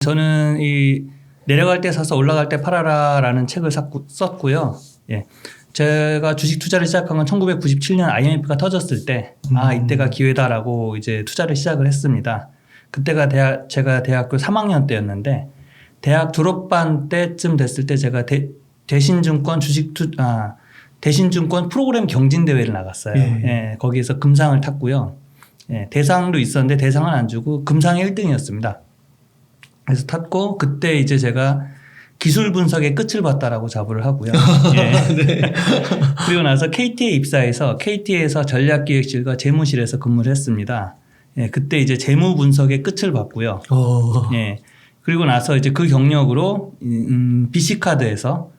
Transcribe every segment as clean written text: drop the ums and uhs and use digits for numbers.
저는 이 내려갈 때 사서 올라갈 때 팔아라라는 책을 썼고요. 예. 제가 주식 투자를 시작한 건 1997년 IMF가 터졌을 때, 이때가 기회다라고 이제 투자를 시작을 했습니다. 그때가 제가 대학교 3학년 때였는데, 대학 졸업반 때쯤 됐을 때 제가 대신증권 대신증권 프로그램 경진대회를 나갔어요. 예, 거기에서 금상을 탔고요. 예, 대상도 있었는데 대상은 안 주고 금상이 1등이었습니다. 그래서 탔고 그때 이제 제가 기술 분석의 끝을 봤다라고 자부를 하고요. 예. 네. 그리고 나서 KT에 입사해서 KT에서 전략기획실과 재무실에서 근무를 했습니다. 예, 그때 이제 재무 분석의 끝을 봤고요. 예. 그리고 나서 이제 그 경력으로 BC카드에서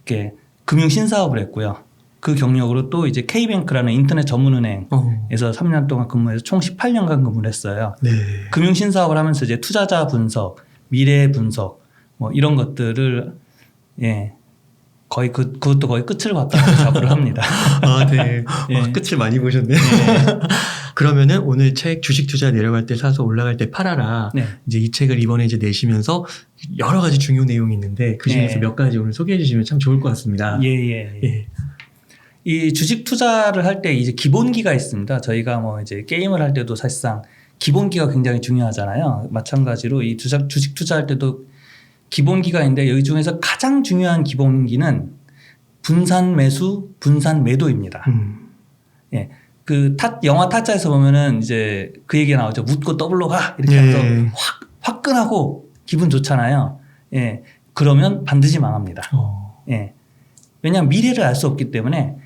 이렇게 금융 신사업을 했고요. 그 경력으로 또 이제 K뱅크라는 인터넷 전문은행에서 3년 동안 근무해서 총 18년간 근무를 했어요. 네. 금융 신사업을 하면서 이제 투자자 분석, 미래 분석 뭐 이런 것들을 거의 그것도 거의 끝을 봤다고 자부를 합니다. 아, 네. 예. 끝을 많이 보셨네. 네. 그러면은 오늘 책 주식 투자 내려갈 때 사서 올라갈 때 팔아라. 네. 이제 이 책을 이번에 이제 내시면서 여러 가지 중요 내용이 있는데 그 중에서 몇 가지 오늘 소개해 주시면 참 좋을 것 같습니다. 예. 이 주식 투자를 할 때 이제 기본기가 있습니다. 저희가 뭐 이제 게임을 할 때도 사실상 기본기가 굉장히 중요하잖아요. 마찬가지로 이 주식 투자할 때도 기본기가 있는데 여기 중에서 가장 중요한 기본기는 분산 매수, 분산 매도입니다. 예. 그 영화 타짜에서 보면은 이제 그 얘기가 나오죠. 웃고 더블로 가! 이렇게 하면서 화끈하고 기분 좋잖아요. 예. 그러면 반드시 망합니다. 예. 왜냐하면 미래를 알 수 없기 때문에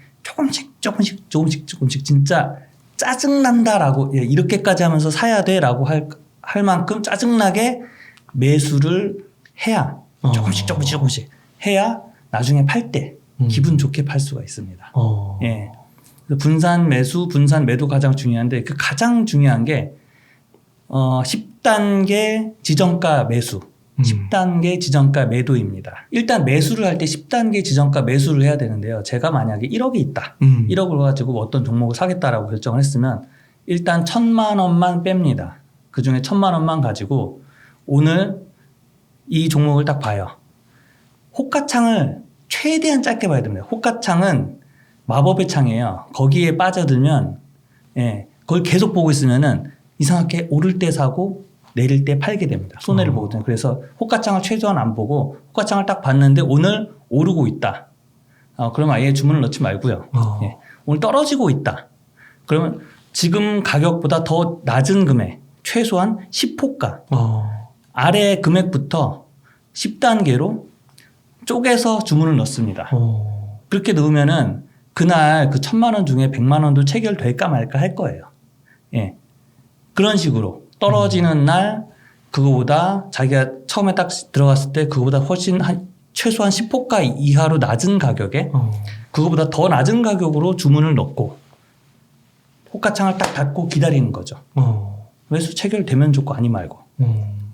조금씩 진짜 짜증난다라고 이렇게까지 하면서 사야 돼라고 할 만큼 짜증나게 매수를 해야 조금씩 해야 나중에 팔 때 기분 좋게 팔 수가 있습니다. 예. 분산 매수, 분산 매도 가장 중요한데 그 가장 중요한 게 10단계 지정가 매수, 10단계 지정가 매도입니다. 일단 매수를 할 때 10단계 지정가 매수를 해야 되는데요. 제가 만약에 1억이 있다. 1억을 가지고 뭐 어떤 종목을 사겠다라고 결정을 했으면 일단 1,000만 원만 뺍니다. 그중에 1,000만 원만 가지고 오늘 이 종목을 딱 봐요. 호가창을 최대한 짧게 봐야 됩니다. 호가창은 마법의 창이에요. 거기에 빠져들면 그걸 계속 보고 있으면은 이상하게 오를 때 사고 내릴 때 팔게 됩니다. 손해를 보거든요. 그래서 호가창을 최소한 안 보고 호가창을 딱 봤는데 오늘 오르고 있다. 그러면 아예 주문을 넣지 말고요. 오늘 떨어지고 있다. 그러면 지금 가격보다 더 낮은 금액 최소한 10호가 아래 금액부터 10단계로 쪼개서 주문을 넣습니다. 그렇게 넣으면은 그날 그 1,000만 원 중에 100만 원도 체결될까 말까 할 거예요. 예. 그런 식으로 떨어지는 날 그거보다 자기가 처음에 딱 들어갔을 때 그거보다 훨씬 최소한 10호가 이하로 낮은 가격에 그거보다 더 낮은 가격으로 주문을 넣고 호가창을 딱 닫고 기다리는 거죠. 매수 체결되면 좋고 아니 말고.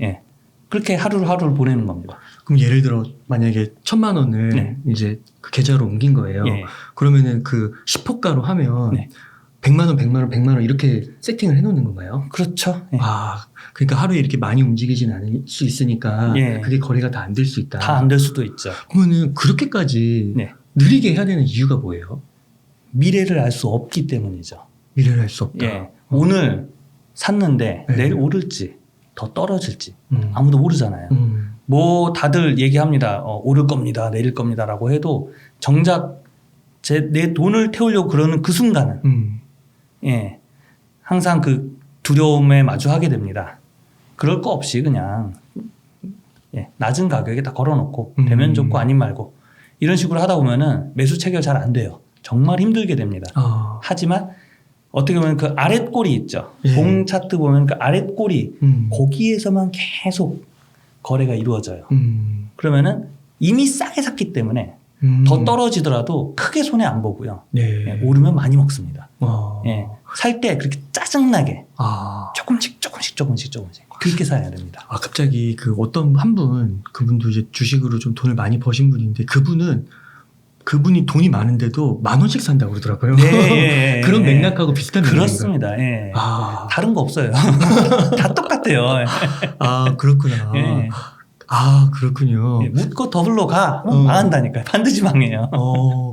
예. 그렇게 하루를 보내는 겁니다. 그럼 예를 들어 만약에 1,000만 원을 이제 그 계좌로 옮긴 거예요. 그러면은 그 10호가로 하면 100만 원 이렇게 세팅을 해놓는 건가요? 그렇죠. 예. 그러니까 하루에 이렇게 많이 움직이진 않을 수 있으니까 그게 거래가 다 안 될 수 있다. 다 안 될 수도 있죠. 그러면은 그렇게까지 느리게 해야 되는 이유가 뭐예요? 미래를 알 수 없기 때문이죠. 미래를 알 수 없다. 예. 오늘 샀는데 내일 오를지 더 떨어질지 아무도 모르잖아요. 뭐 다들 얘기합니다. 오를 겁니다. 내릴 겁니다라고 해도 정작 내 돈을 태우려고 그러는 그 순간은 항상 그 두려움에 마주하게 됩니다. 그럴 거 없이 그냥 낮은 가격에 다 걸어놓고 되면 좋고 아님 말고 이런 식으로 하다 보면은 매수 체결 잘 안 돼요. 정말 힘들게 됩니다. 하지만 어떻게 보면 그 아랫골이 있죠. 봉 차트 보면 그 아랫골이 거기에서만 계속 거래가 이루어져요. 그러면은 이미 싸게 샀기 때문에 더 떨어지더라도 크게 손해 안 보고요. 오르면 많이 먹습니다. 살 때 그렇게 짜증나게 조금씩 그렇게 사야 됩니다. 갑자기 그 어떤 그분도 이제 주식으로 좀 돈을 많이 버신 분인데 그분이 돈이 많은데도 10,000원씩 산다고 그러더라고요. 그런 맥락하고 비슷한 그렇습니다. 다른 거 없어요. 다 똑같아요. 그렇구나. 아, 그렇군요. 예, 묻고 더블로 가. 어. 망한다니까요. 반드시 망해요.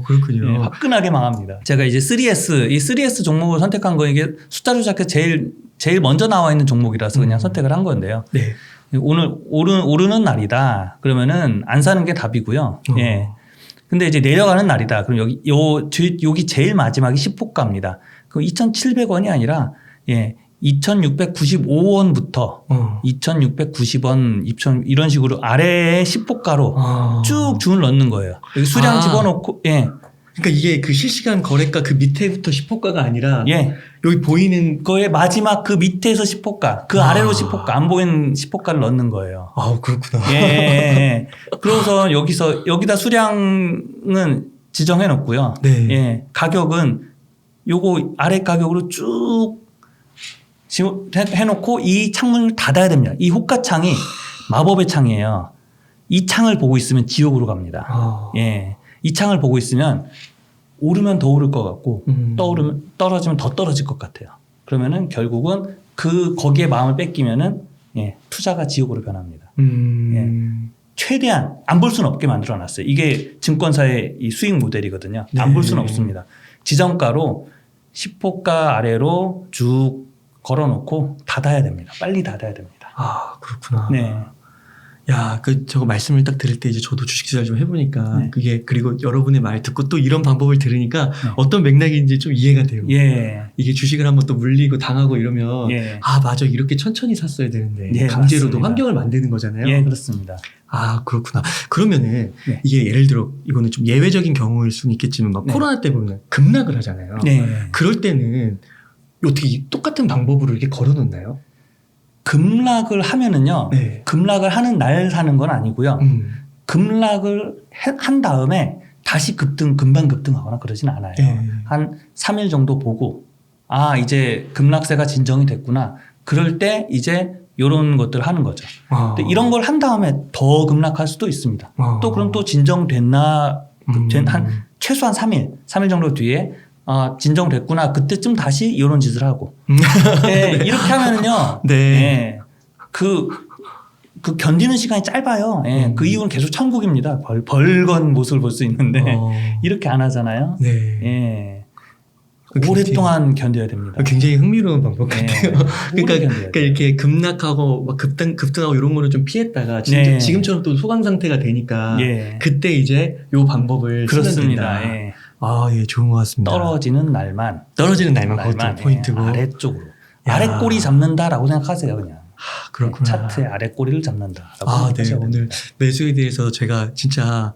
그렇군요. 예, 화끈하게 망합니다. 제가 이제 3S, 이 3S 종목을 선택한 거 이게 숫자로 시작해 제일 먼저 나와 있는 종목이라서 그냥 선택을 한 건데요. 네. 오늘 오르는 날이다. 그러면은 안 사는 게 답이고요. 예. 근데 이제 내려가는 날이다. 그럼 여기 제일 마지막이 10호가입니다. 그 2,700원이 아니라 예. 2,695원부터 2,690원, 2,000 이런 식으로 아래에 10호가로 쭉 줄을 넣는 거예요. 여기 수량 집어넣고 예. 그러니까 이게 그 실시간 거래가 그 밑에부터 10호가가 아니라 예. 여기 보이는 거의 마지막 그 밑에서 10호가, 그 아래로 10호가, 안 보이는 10호가를 넣는 거예요. 그렇구나. 예. 그래서 여기다 수량은 지정해 놓고요. 네. 예. 가격은 요거 아래 가격으로 쭉 해놓고 이 창문을 닫아야 됩니다. 이 호가창이 마법의 창이에요. 이 창을 보고 있으면 지옥으로 갑니다. 예. 이 창을 보고 있으면 오르면 더 오를 것 같고 떨어지면 더 떨어질 것 같아요. 그러면은 결국은 거기에 마음을 뺏기면은 예, 투자가 지옥으로 변합니다. 예. 최대한 안 볼 수는 없게 만들어 놨어요. 이게 증권사의 이 수익 모델이거든요. 네. 안 볼 수는 없습니다. 지정가로 10호가 아래로 쭉 걸어놓고 닫아야 됩니다. 빨리 닫아야 됩니다. 아, 그렇구나. 네. 야, 저거 말씀을 딱 들을 때 이제 저도 주식 투자를 좀 해보니까 네. 그게 그리고 여러분의 말 듣고 또 이런 방법을 들으니까 네. 어떤 맥락인지 좀 이해가 돼요. 예. 이게 주식을 한번 또 물리고 당하고 이러면 예. 맞아. 이렇게 천천히 샀어야 되는데 예, 강제로도 맞습니다. 환경을 만드는 거잖아요. 예, 그렇습니다. 아, 그렇구나. 그러면은 네. 이게 예를 들어 이거는 좀 예외적인 경우일 수는 있겠지만 막 네. 코로나 때 보면 급락을 하잖아요. 네. 그럴 때는 어떻게 똑같은 방법으로 이렇게 걸어놓나요? 급락을 하면은요. 네. 급락을 하는 날 사는 건 아니고요. 급락을 한 다음에 다시 금방 급등하거나 그러진 않아요. 네. 한 3일 정도 보고 이제 급락세가 진정이 됐구나. 그럴 때 이제 이런 것들을 하는 거죠. 근데 이런 걸 한 다음에 더 급락할 수도 있습니다. 또 그럼 또 진정됐나 한 최소한 3일 정도 뒤에 진정됐구나. 그때쯤 다시 이런 짓을 하고. 네, 이렇게 하면은요. 네. 네, 그 견디는 시간이 짧아요. 예, 그 이후는 계속 천국입니다. 벌건 모습을 볼 수 있는데 이렇게 안 하잖아요. 네. 예. 굉장히- 오랫동안 견뎌야 됩니다. 굉장히 흥미로운 방법 네. 같아요. 오래 견뎌야 그러니까 돼요. 이렇게 급락하고 막 급등하고 이런 거는 좀 피했다가 진짜 네. 지금처럼 또 소강 상태가 되니까 예. 그때 이제 요 방법을 쓰면 그렇습니다. 된다. 예. 예, 좋은 것 같습니다. 떨어지는 날만 떨어지는 날만 그것도 예, 포인트고. 아래쪽으로 야. 아래 꼬리 잡는다라고 생각하세요, 그냥. 그렇구나. 차트의 아래 꼬리를 잡는다라고 네. 생각하셔야 오늘 됩니다. 매수에 대해서 제가 진짜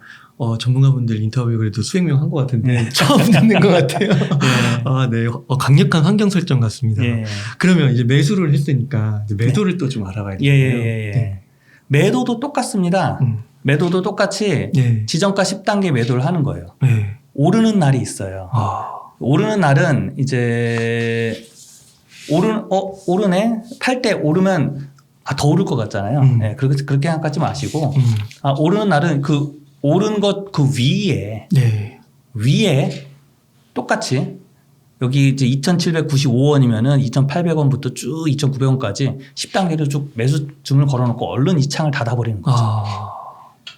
전문가분들 인터뷰 그래도 수백 명 한 것 같은데 네. 처음 듣는 것 같아요. 예. 네. 강력한 환경 설정 같습니다. 예. 그러면 이제 매수를 했으니까 이제 매도를 또 좀 알아봐야 예, 되겠네요. 예, 예. 네. 매도도 똑같습니다. 매도도 똑같이 네. 지정가 10단계 매도를 하는 거예요. 네. 오르는 날이 있어요. 오르는 날은 이제 오르네? 팔 때 오르면 더 오를 것 같잖아요. 네, 그렇게 생각하지 마시고 오르는 날은 그 오른 것 그 위에 똑같이 여기 이제 2,795원이면은 2,800원부터 쭉 2,900원까지 10단계로 쭉 매수 주문을 걸어놓고 얼른 이 창을 닫아버리는 거죠.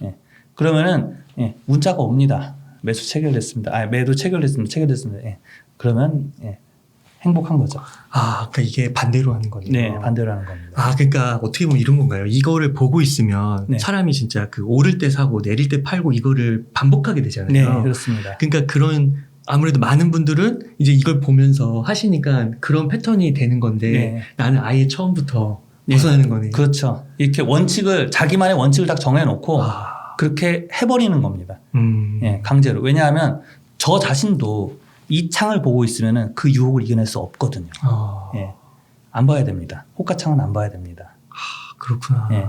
예. 그러면은 문자가 옵니다. 매수 체결됐습니다. 매도 체결됐습니다. 예. 그러면 행복한 거죠. 그러니까 이게 반대로 하는 거네요. 네, 반대로 하는 겁니다. 그러니까 어떻게 보면 이런 건가요? 이거를 보고 있으면 네. 사람이 진짜 그 오를 때 사고 내릴 때 팔고 이거를 반복하게 되잖아요. 네, 그렇습니다. 그러니까 그런 아무래도 많은 분들은 이제 이걸 보면서 하시니까 그런 패턴이 되는 건데 네. 나는 아예 처음부터 네. 벗어나는 거네요. 그렇죠. 이렇게 자기만의 원칙을 딱 정해놓고 그렇게 해버리는 겁니다. 예, 강제로. 왜냐하면 저 자신도 이 창을 보고 있으면은 그 유혹을 이겨낼 수 없거든요. 예, 안 봐야 됩니다. 호가창은 안 봐야 됩니다. 그렇구나. 예.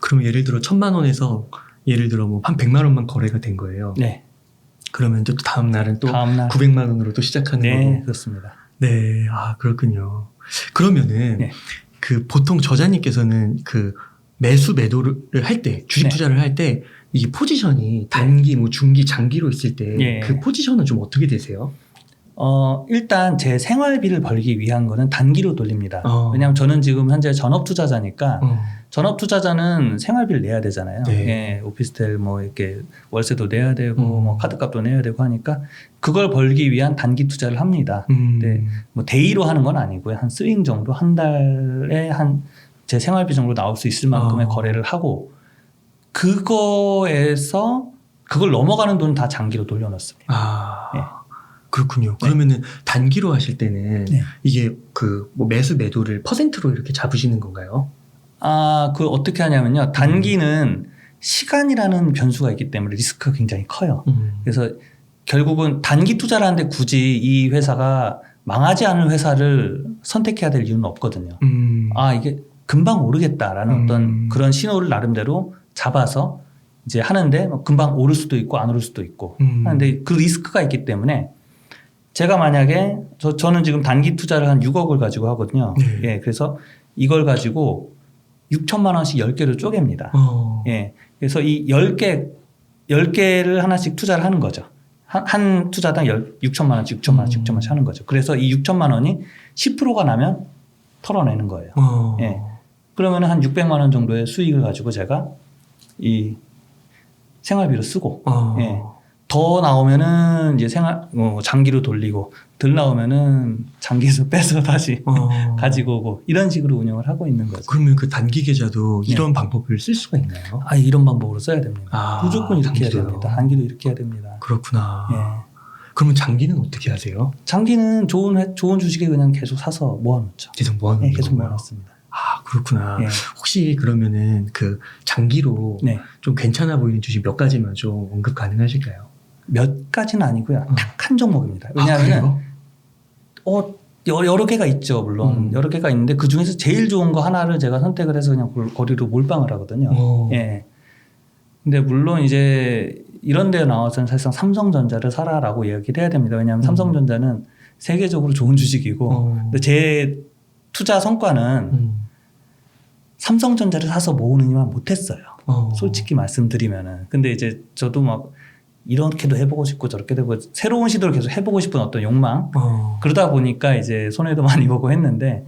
그럼 예를 들어 1,000만 원에서 예를 들어 뭐 한 100만 원만 거래가 된 거예요. 네. 그러면 또 다음 날은 또 다음 날. 900만 원으로 또 시작하는 네, 거고. 그렇습니다. 네, 그렇군요. 그러면은 네. 그 보통 저자님께서는 그 매도를 할 때, 주식 네. 투자를 할 때 이 포지션이 단기, 뭐 중기, 장기로 있을 때 예. 그 포지션은 좀 어떻게 되세요? 일단 제 생활비를 벌기 위한 거는 단기로 돌립니다. 왜냐하면 저는 지금 현재 전업 투자자니까 전업 투자자는 생활비를 내야 되잖아요. 네. 예, 오피스텔 뭐 이렇게 월세도 내야 되고 뭐 카드값도 내야 되고 하니까 그걸 벌기 위한 단기 투자를 합니다. 근데 뭐 데이로 하는 건 아니고요. 한 스윙 정도 한 달에 한 제 생활비 정도 나올 수 있을 만큼의 거래를 하고 그거에서 그걸 넘어가는 돈은 다 장기로 돌려놓습니다. 아, 그렇군요. 그러면은 단기로 하실 때는 네. 이게 그 뭐 매수 매도를 퍼센트로 이렇게 잡으시는 건가요? 그 어떻게 하냐면요. 단기는 시간이라는 변수가 있기 때문에 리스크가 굉장히 커요. 그래서 결국은 단기 투자를 하는데 굳이 이 회사가 망하지 않을 회사를 선택해야 될 이유는 없거든요. 이게 금방 오르겠다라는 어떤 그런 신호를 나름대로 잡아서 이제 하는데 금방 오를 수도 있고 안 오를 수도 있고 하는데 그 리스크가 있기 때문에 제가 만약에 저는 지금 단기 투자를 한 6억을 가지고 하거든요. 네. 예, 그래서 이걸 가지고 6천만 원씩 10개로 쪼갭니다. 예, 그래서 이 10개를 하나씩 투자를 하는 거죠. 한 투자당 6천만 원씩, 6천만 원씩, 6천만 원씩 하는 거죠. 그래서 이 6천만 원이 10%가 나면 털어내는 거예요. 예. 그러면 한 600만 원 정도의 수익을 가지고 제가 이 생활비로 쓰고, 예. 더 나오면은 이제 장기로 돌리고, 덜 나오면은 장기에서 빼서 다시 가지고 오고, 이런 식으로 운영을 하고 있는 거죠. 그러면 그 단기 계좌도 이런 방법을 쓸 수가 있나요? 이런 방법으로 써야 됩니다. 무조건 이렇게 단기로요? 해야 됩니다. 단기도 이렇게 해야 됩니다. 그렇구나. 예. 그러면 장기는 어떻게 하세요? 장기는 좋은 주식에 그냥 계속 사서 모아놓죠. 계속 모아놓는 계속 거고요? 모아놓습니다. 그렇구나. 예. 혹시 그러면은 그 장기로 네. 좀 괜찮아 보이는 주식 몇 가지만 좀 언급 가능하실까요? 몇 가지는 아니고요. 딱 한 종목입니다. 왜냐하면 여러 개가 있죠. 물론 여러 개가 있는데 그 중에서 제일 좋은 거 하나를 제가 선택을 해서 그냥 거리로 몰빵을 하거든요. 예. 근데 물론 이제 이런 데 나와서는 사실상 삼성전자를 사라라고 이야기를 해야 됩니다. 왜냐하면 삼성전자는 세계적으로 좋은 주식이고 근데 제 투자 성과는 삼성전자를 사서 모으느니만 못했어요. 솔직히 말씀드리면은. 근데 이제 저도 막 이렇게도 해보고 싶고 저렇게도 해보고 새로운 시도를 계속 해보고 싶은 어떤 욕망 그러다 보니까 이제 손해도 많이 보고 했는데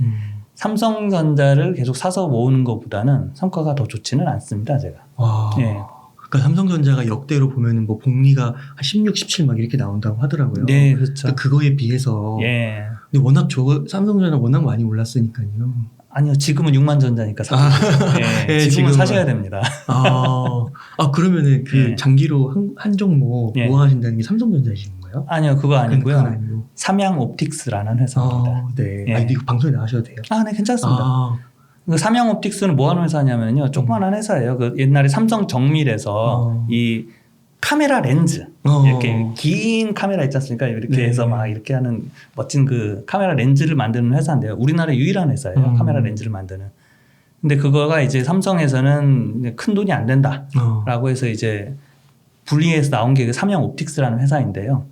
삼성전자를 계속 사서 모으는 것보다는 성과가 더 좋지는 않습니다. 제가. 예. 그러니까 삼성전자가 역대로 보면은 뭐 복리가 한 16, 17 막 이렇게 나온다고 하더라고요. 네, 그렇죠. 그러니까 그거에 비해서 예. 근데 워낙 삼성전자는 워낙 많이 올랐으니까요. 아니요, 지금은 6만 전자니까 예, 지금은 사셔야 됩니다. 그러면은 그 예. 장기로 한 종목 예. 뭐 하신다는 게 삼성전자이신 건가요? 아니요, 그거 아니고요. 그건 아니고. 삼양옵틱스라는 회사입니다. 네. 예. 이거 방송에 나가셔도 돼요. 네, 괜찮습니다. 그 삼양옵틱스는 뭐 하는 회사냐면요, 조그만한 회사예요. 그 옛날에 삼성 정밀에서 이 카메라 렌즈 이렇게 긴 카메라 있지 않습니까? 이렇게 해서 막 이렇게 하는 멋진 그 카메라 렌즈를 만드는 회사인데요. 우리나라 유일한 회사예요. 카메라 렌즈를 만드는. 근데 그거가 이제 삼성에서는 큰 돈이 안 된다라고 해서 이제 분리해서 나온 게 삼양옵틱스라는 회사인데요.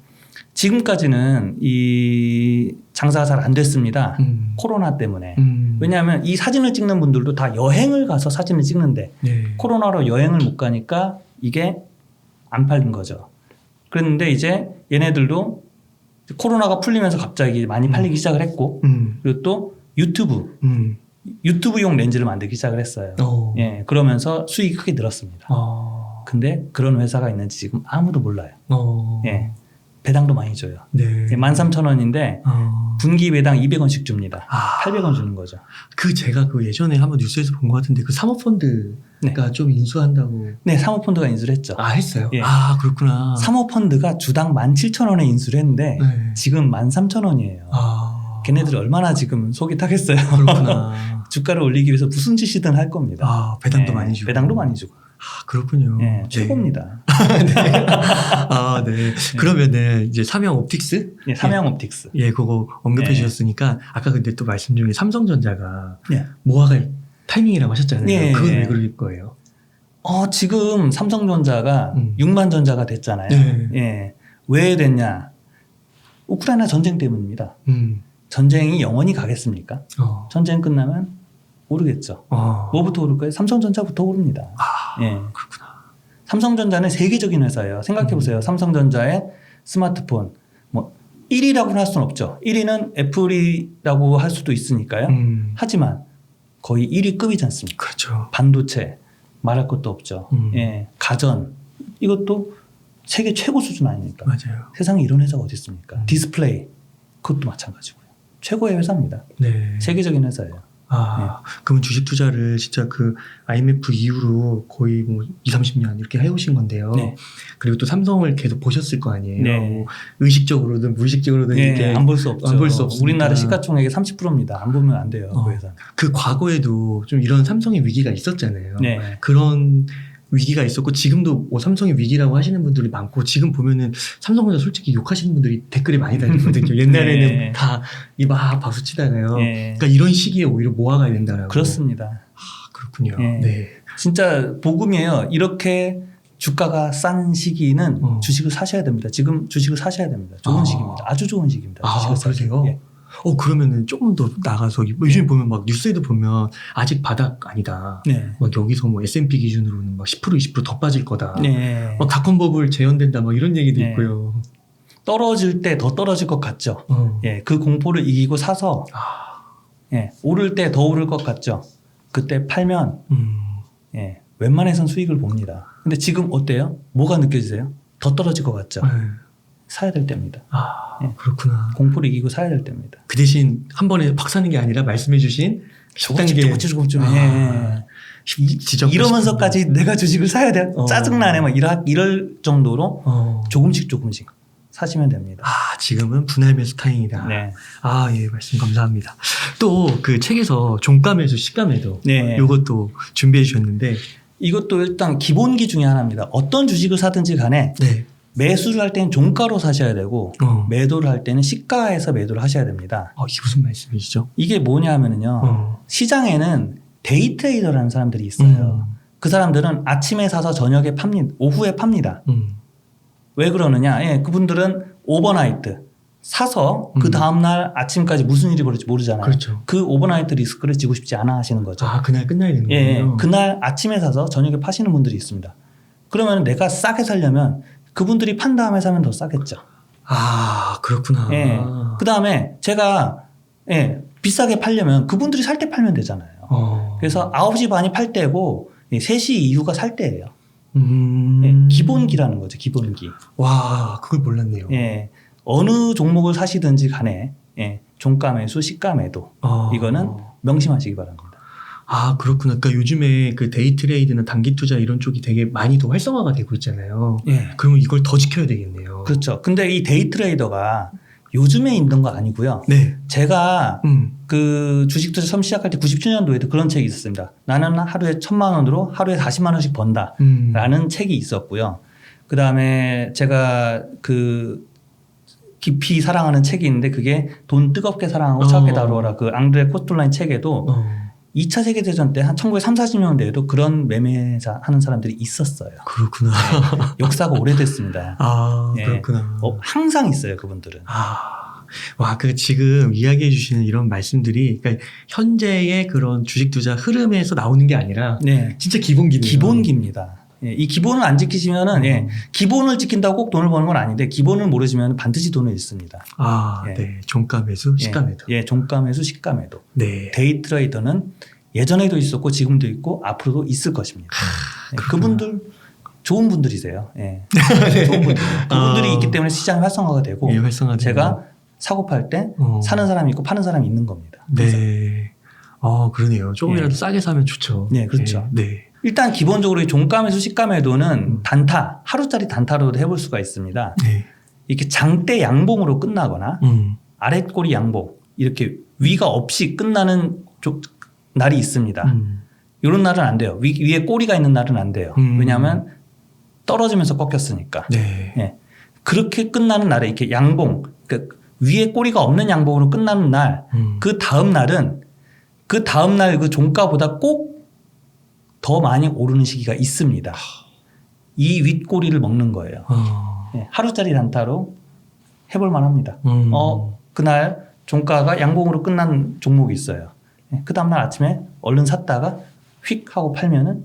지금까지는 이 장사가 잘 안 됐습니다. 코로나 때문에. 왜냐하면 이 사진을 찍는 분들도 다 여행을 가서 사진을 찍는데 코로나로 여행을 못 가니까 이게 안 팔린 거죠. 그랬는데 이제 얘네들도 코로나가 풀리면서 갑자기 많이 팔리기 시작을 했고 그리고 또 유튜브용 렌즈를 만들기 시작을 했어요. 예, 그러면서 수익이 크게 늘었습니다. 근데 그런 회사가 있는지 지금 아무도 몰라요. 예, 배당도 많이 줘요. 네. 13,000원인데 분기 배당 200원씩 줍니다. 800원 주는 거죠. 제가 그 예전에 한번 뉴스에서 본 것 같은데 그 사모펀드가 좀 인수한다고. 네, 사모펀드가 인수를 했죠. 했어요? 예. 그렇구나. 사모펀드가 주당 17,000원에 인수를 했는데 지금 13,000원이에요. 걔네들이 얼마나 지금 속이 타겠어요. 그렇구나. 주가를 올리기 위해서 무슨 짓이든 할 겁니다. 배당도 많이 주고. 배당도 많이 주고. 그렇군요. 네, 최고입니다. 네. 그러면은 이제 삼양옵틱스? 네, 삼양옵틱스. 예, 그거 언급해 주셨으니까 아까 근데 또 말씀 중에 삼성전자가 모아갈 타이밍이라고 하셨잖아요. 그건 왜 그럴 거예요? 지금 삼성전자가 6만 전자가 됐잖아요. 예. 왜 됐냐? 우크라이나 전쟁 때문입니다. 전쟁이 영원히 가겠습니까? 전쟁 끝나면 오르겠죠. 뭐부터 오를까요? 삼성전자부터 오릅니다. 예. 그렇구나. 삼성전자는 세계적인 회사예요. 생각해보세요. 삼성전자의 스마트폰. 뭐 1위라고는 할 수는 없죠. 1위는 애플이라고 할 수도 있으니까요. 하지만 거의 1위급이지 않습니까? 그렇죠. 반도체 말할 것도 없죠. 예, 가전 이것도 세계 최고 수준 아닙니까? 맞아요. 세상에 이런 회사가 어디 있습니까? 디스플레이 그것도 마찬가지고요. 최고의 회사입니다. 네. 세계적인 회사예요. 그러면 주식 투자를 진짜 그 IMF 이후로 거의 뭐 20, 30년 이렇게 해오신 건데요. 네. 그리고 또 삼성을 계속 보셨을 거 아니에요. 네. 뭐 의식적으로든 무의식적으로든 이렇게 안 볼 수 없죠. 안 볼 수 없으니까. 우리나라 시가총액의 30%입니다. 안 보면 안 돼요. 그 회사. 그 과거에도 좀 이런 삼성의 위기가 있었잖아요. 네. 그런 위기가 있었고 지금도 뭐 삼성의 위기라고 하시는 분들이 많고 지금 보면은 삼성전자 솔직히 욕하시는 분들이 댓글에 많이 달리거든요. 옛날에는 네. 다 이 막 박수 치다가요. 네. 그러니까 이런 시기에 오히려 모아가야 된다라고. 그렇습니다. 그렇군요. 네. 네. 진짜 복음이에요. 이렇게 주가가 싼 시기는 주식을 사셔야 됩니다. 지금 주식을 사셔야 됩니다. 좋은 시기입니다. 아주 좋은 시기입니다. 주식을 그러세요? 예. 그러면은 조금 더 나가서 요즘에 보면 막 뉴스에도 보면 아직 바닥 아니다. 네. 막 여기서 뭐 S&P 기준으로는 막 10% 20%더 빠질 거다. 네. 막 닷컴버블 재현된다. 막 이런 얘기도 네. 있고요. 떨어질 때 더 떨어질 것 같죠. 예, 그 공포를 이기고 사서 예, 오를 때 더 오를 것 같죠. 그때 팔면 예, 웬만해선 수익을 봅니다. 근데 지금 어때요? 뭐가 느껴지세요? 더 떨어질 것 같죠. 네. 사야 될 때입니다. 예. 그렇구나. 공포를 이기고 사야 될 때입니다. 그 대신 한 번에 팍 사는 게 아니라 말씀해주신 10단계 조금씩 지적 이러면서까지 내가 주식을 사야 돼. 짜증나네. 막 이럴 정도로 조금씩 사시면 됩니다. 지금은 분할 매수 타임이다. 네. 예, 말씀 감사합니다. 또 그 책에서 종가 매수, 시가 매도 네. 이것도 준비해 주셨는데 이것도 일단 기본기 중에 하나입니다. 어떤 주식을 사든지 간에 네. 매수를 할 때는 종가로 사셔야 되고 매도를 할 때는 시가에서 매도를 하셔야 됩니다. 이게 무슨 말씀이시죠? 이게 뭐냐면요. 시장에는 데이 트레이더라는 사람들이 있어요. 그 사람들은 아침에 사서 저녁에 팝니다. 오후에 팝니다. 왜 그러느냐? 예, 그분들은 오버나이트 사서 그 다음날 아침까지 무슨 일이 벌어질지 모르잖아요. 그렇죠. 그 오버나이트 리스크를 지고 싶지 않아 하시는 거죠. 그날 끝나야 되는 거예요? 예, 그날 아침에 사서 저녁에 파시는 분들이 있습니다. 그러면 내가 싸게 살려면 그분들이 판 다음에 사면 더 싸겠죠. 그렇구나. 예. 그 다음에 제가 비싸게 팔려면 그분들이 살 때 팔면 되잖아요. 그래서 9시 반이 팔 때고 3시 이후가 살 때예요. 기본기라는 거죠. 기본기. 와, 그걸 몰랐네요. 예. 어느 종목을 사시든지 간에 종가 매수, 시가 매도 이거는 명심하시기 바랍니다. 그렇구나. 그러니까 요즘에 그 데이 트레이드나 단기 투자 이런 쪽이 되게 많이 더 활성화가 되고 있잖아요. 예. 그러면 이걸 더 지켜야 되겠네요. 그렇죠. 근데 이 데이 트레이더가 요즘에 있는 거 아니고요. 네. 제가 그 주식 투자 처음 시작할 때 97년도에도 그런 책이 있었습니다. 나는 하루에 1,000만 원으로 하루에 40만 원씩 번다라는 책이 있었고요. 그 다음에 제가 그 깊이 사랑하는 책이 있는데 그게 돈 뜨겁게 사랑하고 차갑게 다루어라 그 앙드레 코스톨라인 책에도 2차 세계대전 때 한 1930, 40년대에도 그런 매매자 하는 사람들이 있었어요. 그렇구나. 역사가 오래됐습니다. 그렇구나. 항상 있어요, 그분들은. 와, 그 지금 이야기해 주시는 이런 말씀들이 그러니까 현재의 그런 주식 투자 흐름에서 나오는 게 아니라 진짜 기본기네요. 기본기입니다. 이 기본을 안 지키시면은 기본을 지킨다고 꼭 돈을 버는 건 아닌데 기본을 모르시면 반드시 돈을 잃습니다. 네. 종가 매수, 시가 매도. 종가 매수, 시가 매도. 네. 데이 트레이더는 예전에도 있었고 지금도 있고 앞으로도 있을 것입니다. 그분들 좋은 분들이세요. 좋은 분들. 그분들이 있기 때문에 시장이 활성화가 되고 제가 사고 팔 때 사는 사람이 있고 파는 사람이 있는 겁니다. 네. 그러네요. 조금이라도 싸게 사면 좋죠. 네, 그렇죠. 네. 일단 기본적으로 이 종가 매수, 시가 매도는 단타, 하루짜리 단타로도 해볼 수가 있습니다. 이렇게 장대 양봉으로 끝나거나 아랫꼬리 양봉, 이렇게 위가 없이 끝나는 날이 있습니다. 이런 날은 안 돼요. 위에 꼬리가 있는 날은 안 돼요. 왜냐하면 떨어지면서 꺾였으니까. 그렇게 끝나는 날에 이렇게 양봉, 그러니까 위에 꼬리가 없는 양봉으로 끝나는 날, 그 다음 날은 그 다음 날 그 종가보다 꼭 더 많이 오르는 시기가 있습니다. 이 윗꼬리를 먹는 거예요. 하루짜리 단타로 해볼 만합니다. 그날 종가가 양봉으로 끝난 종목이 있어요. 그 다음날 아침에 얼른 샀다가 휙 하고 팔면은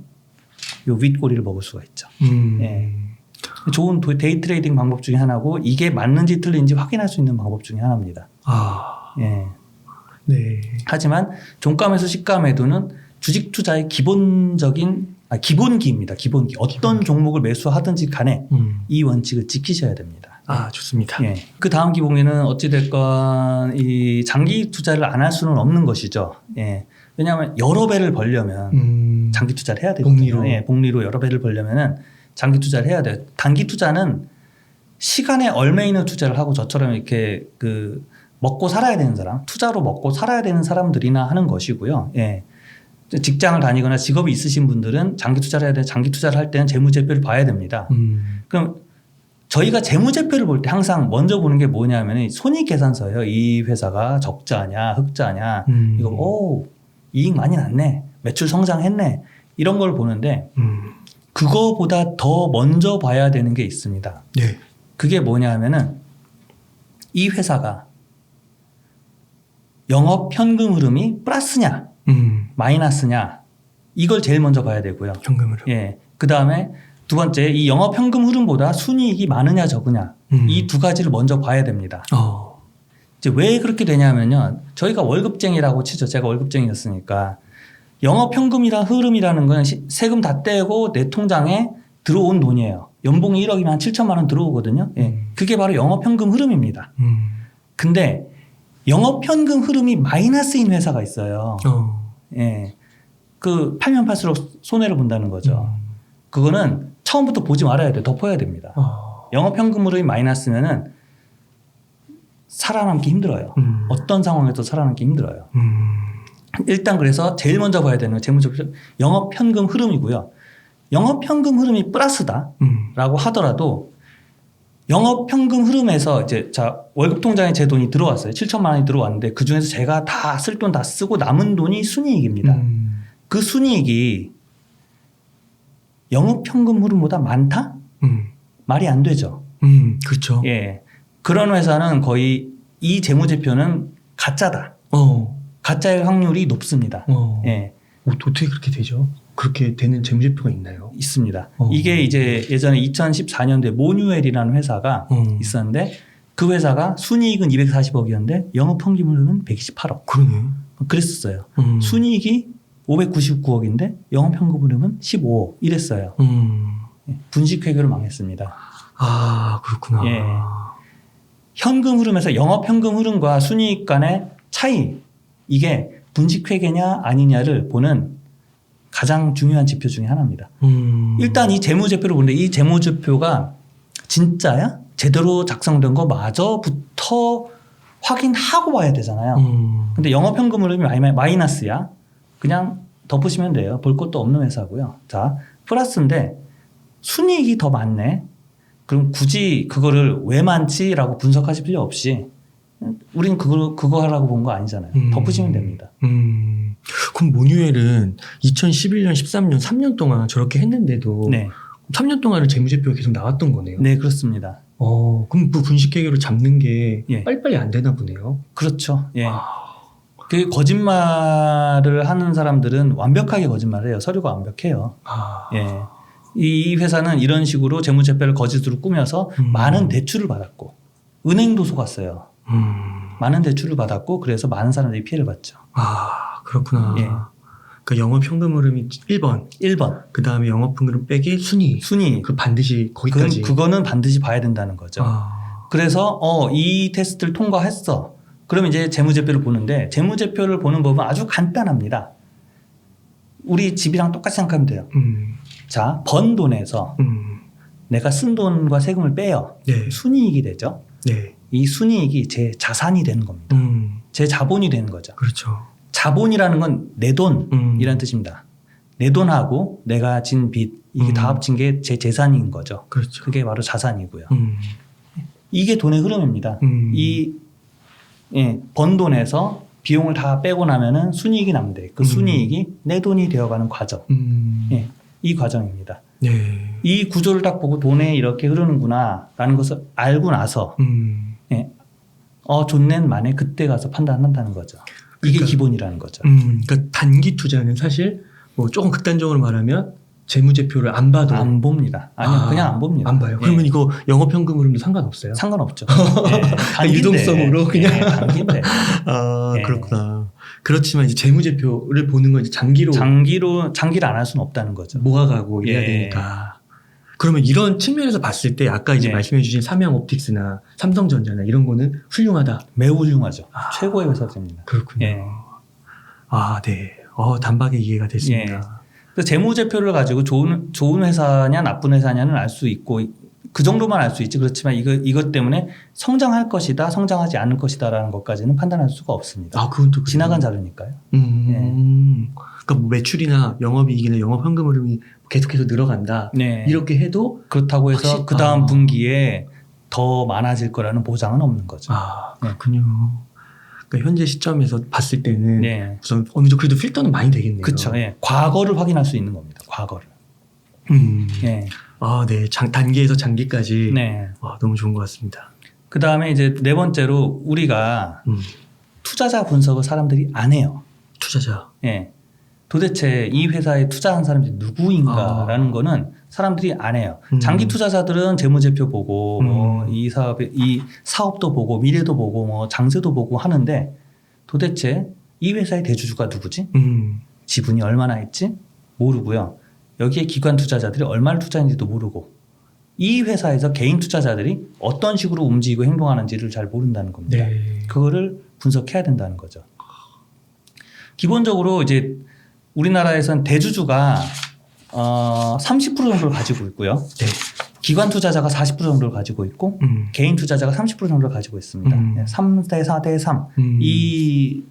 요 윗꼬리를 먹을 수가 있죠. 좋은 데이 트레이딩 방법 중에 하나고 이게 맞는지 틀린지 확인할 수 있는 방법 중에 하나입니다. 네. 하지만 종가 매수, 시가 매도는 주식 투자의 기본기입니다. 기본기. 어떤 종목을 매수하든지 간에 이 원칙을 지키셔야 됩니다. 아, 좋습니다. 예. 그 다음 기본기는 어찌됐건 이 장기 투자를 안 할 수는 없는 것이죠. 예. 왜냐하면 여러 배를 벌려면 장기 투자를 해야 되거든요. 복리로. 예, 복리로 여러 배를 벌려면은 장기 투자를 해야 돼요. 단기 투자는 시간에 얼마 있는 투자를 하고 저처럼 이렇게 그 먹고 살아야 되는 사람, 투자로 먹고 살아야 되는 사람들이나 하는 것이고요. 예. 직장을 다니거나 직업이 있으신 분들은 장기 투자를 해야 돼요. 장기 투자를 할 때는 재무제표를 봐야 됩니다. 그럼 저희가 재무제표를 볼 때 항상 먼저 보는 게 뭐냐면 손익계산서예요. 이 회사가 적자냐 흑자냐 이거 오 이익 많이 났네, 매출 성장했네, 이런 걸 보는데 그거보다 더 먼저 봐야 되는 게 있습니다. 네. 그게 뭐냐면은 이 회사가 영업 현금 흐름이 플러스냐 마이너스냐, 이걸 제일 먼저 봐야 되고요. 현금 흐름. 예. 그 다음에 두 번째, 이 영업 현금 흐름보다 순이익이 많으냐 적으냐, 이 두 가지를 먼저 봐야 됩니다. 이제 왜 그렇게 되냐면요, 저희가 월급쟁이라고 치죠. 제가 월급쟁이였으니까 영업 현금이랑 흐름이라는 건 세금 다 떼고 내 통장에 들어온 돈이에요. 연봉이 1억이면 한 7천만 원 들어오거든요. 예. 그게 바로 영업 현금 흐름입니다. 근데 영업 현금 흐름이 마이너스인 회사가 있어요. 예. 그 팔면 팔수록 손해를 본다는 거죠. 그거는 처음부터 보지 말아야 돼. 덮어야 됩니다. 영업 현금 흐름이 마이너스면은 살아남기 힘들어요. 어떤 상황에도 살아남기 힘들어요. 일단 그래서 제일 먼저 봐야 되는 건 재무제표 영업 현금 흐름이고요. 영업 현금 흐름이 플러스다라고 하더라도 영업 현금 흐름에서 이제 자 월급 통장에 제 돈이 들어왔어요. 7천만 원이 들어왔는데 그 중에서 제가 다 쓸 돈 다 쓰고 남은 돈이 순이익입니다. 그 순이익이 영업 현금 흐름보다 많다? 말이 안 되죠. 그렇죠. 예. 그런 회사는 거의 이 재무제표는 가짜다. 가짜일 확률이 높습니다. 예. 어떻게 그렇게 되죠? 그렇게 되는 재무제표가 있나요? 있습니다. 이게 이제 예전에 2014년도에 모뉴엘이라는 회사가 있었는데 그 회사가 순이익은 240억이었는데 영업 현금흐름은 128억. 그러네. 그랬었어요. 순이익이 599억인데 영업 현금흐름은 15억 이랬어요. 분식회계로 망했습니다. 아, 그렇구나. 예. 현금 흐름에서 영업 현금 흐름과 순이익 간의 차이, 이게 분식회계냐 아니냐를 보는 가장 중요한 지표 중에 하나입니다. 일단 이 재무제표를 보는데 이 재무제표가 진짜야? 제대로 작성된 거 마저부터 확인하고 봐야 되잖아요. 근데 영업현금 흐름이 마이너스야. 그냥 덮으시면 돼요. 볼 것도 없는 회사고요. 자, 플러스인데 순이익이 더 많네. 그럼 굳이 그거를 왜 많지라고 분석하실 필요 없이 우린 그거 하라고 본 거 아니잖아요. 덮으시면 됩니다. 그럼 모뉴엘은 2011년, 13년, 3년 동안 저렇게 했는데도 네. 3년 동안은 재무제표가 계속 나왔던 거네요. 네, 그렇습니다. 그럼 그 분식회계로 잡는 게 예. 빨리빨리 안 되나 보네요. 그렇죠. 예. 그 거짓말을 하는 사람들은 완벽하게 거짓말을 해요. 서류가 완벽해요. 예. 이 회사는 이런 식으로 재무제표를 거짓으로 꾸며서 많은 대출을 받았고 은행도 속았어요. 많은 대출을 받았고 그래서 많은 사람들이 피해를 봤죠. 그렇구나. 예. 그러니까 영업 현금 흐름이 1번. 그 다음에 영업 현금 빼기 순위. 그 반드시 거기까지. 그거는 반드시 봐야 된다는 거죠. 그래서 이 테스트를 통과했어. 그럼 이제 재무제표를 보는데 재무제표를 보는 법은 아주 간단합니다. 우리 집이랑 똑같이 생각하면 돼요. 자, 번 돈에서 내가 쓴 돈과 세금을 빼요. 네. 순이익이 되죠. 네. 이 순이익이 제 자산이 되는 겁니다. 제 자본이 되는 거죠. 그렇죠. 자본이라는 건 내 돈이라는 뜻입니다. 내 돈하고 내가 진 빚, 이게 다 합친 게 제 재산인 거죠. 그렇죠. 그게 바로 자산이고요. 이게 돈의 흐름입니다. 번 돈에서 비용을 다 빼고 나면은 순이익이 남는데 그 순이익이 내 돈이 되어가는 과정. 이 과정입니다. 네. 이 구조를 딱 보고 돈에 이렇게 흐르는구나라는 것을 알고 나서 좋네 만에 그때 가서 판단한다는 거죠. 이게 그러니까, 기본이라는 거죠. 그러니까 단기 투자는 사실 뭐 조금 극단적으로 말하면 재무제표를 안 봐도 안 봅니다. 아니요, 그냥 안 봅니다. 안 봐요. 예. 그러면 이거 영업현금 흐름도 상관없어요? 상관없죠. 예, 유동성으로 그냥. 예, 단기인데. 아, 예. 그렇구나. 그렇지만 이제 재무제표를 보는 건 이제 장기를 안 할 수는 없다는 거죠. 모아가고 예. 해야 되니까. 그러면 이런 측면에서 봤을 때 아까 이제 예. 말씀해주신 삼양옵틱스나 삼성전자나 이런 거는 훌륭하다. 매우 훌륭하죠. 최고의 회사들입니다. 그렇군요. 예. 아, 네. 단박에 이해가 됐습니다. 그래서 재무제표를 가지고 좋은 회사냐 나쁜 회사냐는 알 수 있고 그 정도만 알 수 있지. 그렇지만 이것 때문에 성장할 것이다, 성장하지 않을 것이다라는 것까지는 판단할 수가 없습니다. 아, 그건 또 지나간 자료니까요. 그러니까 뭐 매출이나 영업이익이나 영업현금 흐름이 계속해서 늘어간다. 네. 이렇게 해도 그렇다고 해서 그 다음 분기에 더 많아질 거라는 보장은 없는 거죠. 아, 그렇군요. 그러니까 현재 시점에서 봤을 때는 네. 우선 어느 정도 그래도 필터는 많이 되겠네요. 그렇죠. 예. 과거를 확인할 수 있는 겁니다. 과거를. 예. 아, 네. 단기에서 장기까지. 네. 와, 너무 좋은 것 같습니다. 그 다음에 이제 네 번째로 우리가 투자자 분석을 사람들이 안 해요. 투자자. 예. 도대체 이 회사에 투자한 사람들이 누구인가라는 거는 사람들이 안 해요. 장기 투자자들은 재무제표 보고 뭐 이 사업도 보고 미래도 보고 뭐 장세도 보고 하는데 도대체 이 회사의 대주주가 누구지? 지분이 얼마나 있지? 모르고요. 여기에 기관 투자자들이 얼마를 투자했는지도 모르고 이 회사에서 개인 투자자들이 어떤 식으로 움직이고 행동하는지를 잘 모른다는 겁니다. 네. 그거를 분석해야 된다는 거죠. 기본적으로 이제 우리나라에선 대주주가 30% 정도를 가지고 있고요. 네. 기관 투자자가 40% 정도를 가지고 있고 개인 투자자가 30% 정도를 가지고 있습니다. 3대 4대 3. 이